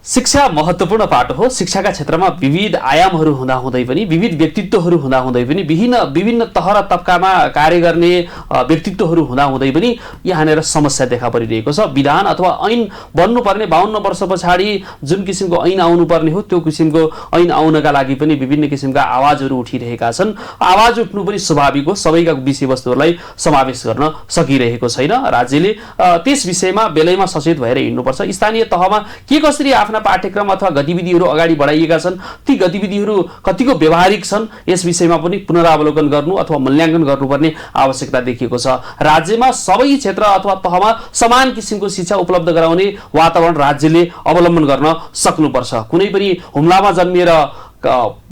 शिक्षा महत्त्वपूर्ण पाटो हो। शिक्षाका क्षेत्रमा विविध आयामहरू हुँदाहुँदै पनि, विविध व्यक्तित्वहरू हुँदाहुँदै पनि, विभिन्न तह र तबकामा कार्य गर्ने व्यक्तित्वहरू हुँदाहुँदै पनि यहाँनिर समस्या देखा परिरहेको छ। विधान अथवा ऐन बन्नुपर्ने 52 वर्ष पछाडि जुन किसिमको ऐन आउनुपर्ने हो, त्यो किसिमको ऐन आउनका लागि पनि विभिन्न किसिमका आवाजहरू उठिरहेका छन्। आवाज उठ्नु पनि स्वाभाविक हो, सबैका विषयवस्तुहरूलाई समावेश गर्न सकिरहेको छैन। राज्यले त्यस विषयमा बेलैमा सचेत भएर हिँड्नुपर्छ। स्थानीय तहमा के कसरी आफ्ना पाठ्यक्रम अथवा गतिविधिहरू अगाडि बढाइएका छन्, ती गतिविधिहरू कतिको व्यावहारिक छन्, यस विषयमा पनि पुनरावलोकन गर्नु अथवा मूल्याङ्कन गर्नुपर्ने आवश्यकता देखिएको छ। राज्यमा सबै क्षेत्र अथवा तहमा समान किसिमको शिक्षा उपलब्ध गराउने वातावरण राज्यले अवलम्बन गर्न सक्नुपर्छ। कुनै पनि हुम्लामा जन्मिएर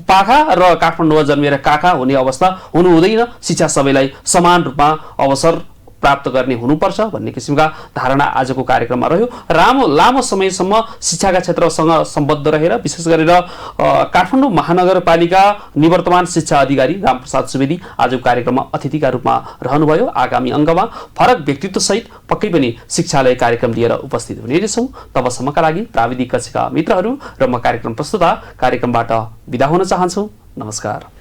पाखा र काठमाडौँमा जन्मिएर काका हुने अवस्था हुनु हुँदैन। शिक्षा सबैलाई समान रूपमा अवसर प्राप्त गर्ने हुनुपर्छ भन्ने किसिमका धारणा आजको कार्यक्रममा रह्यो। लामो समयसम्म शिक्षाका क्षेत्रसँग सम्बद्ध रहेर विशेष गरेर काठमाडौँ महानगरपालिका निवर्तमान शिक्षा अधिकारी रामप्रसाद सुवेदी आजको कार्यक्रममा अतिथिका रूपमा रहनुभयो। आगामी अङ्कमा फरक व्यक्तित्वसहित पक्कै पनि शिक्षालय कार्यक्रम लिएर उपस्थित हुने रहेछौँ। तबसम्मका लागि प्राविधिक कक्षका मित्रहरू र म कार्यक्रम प्रस्तुता कार्यक्रमबाट बिदा हुन चाहन्छु। नमस्कार।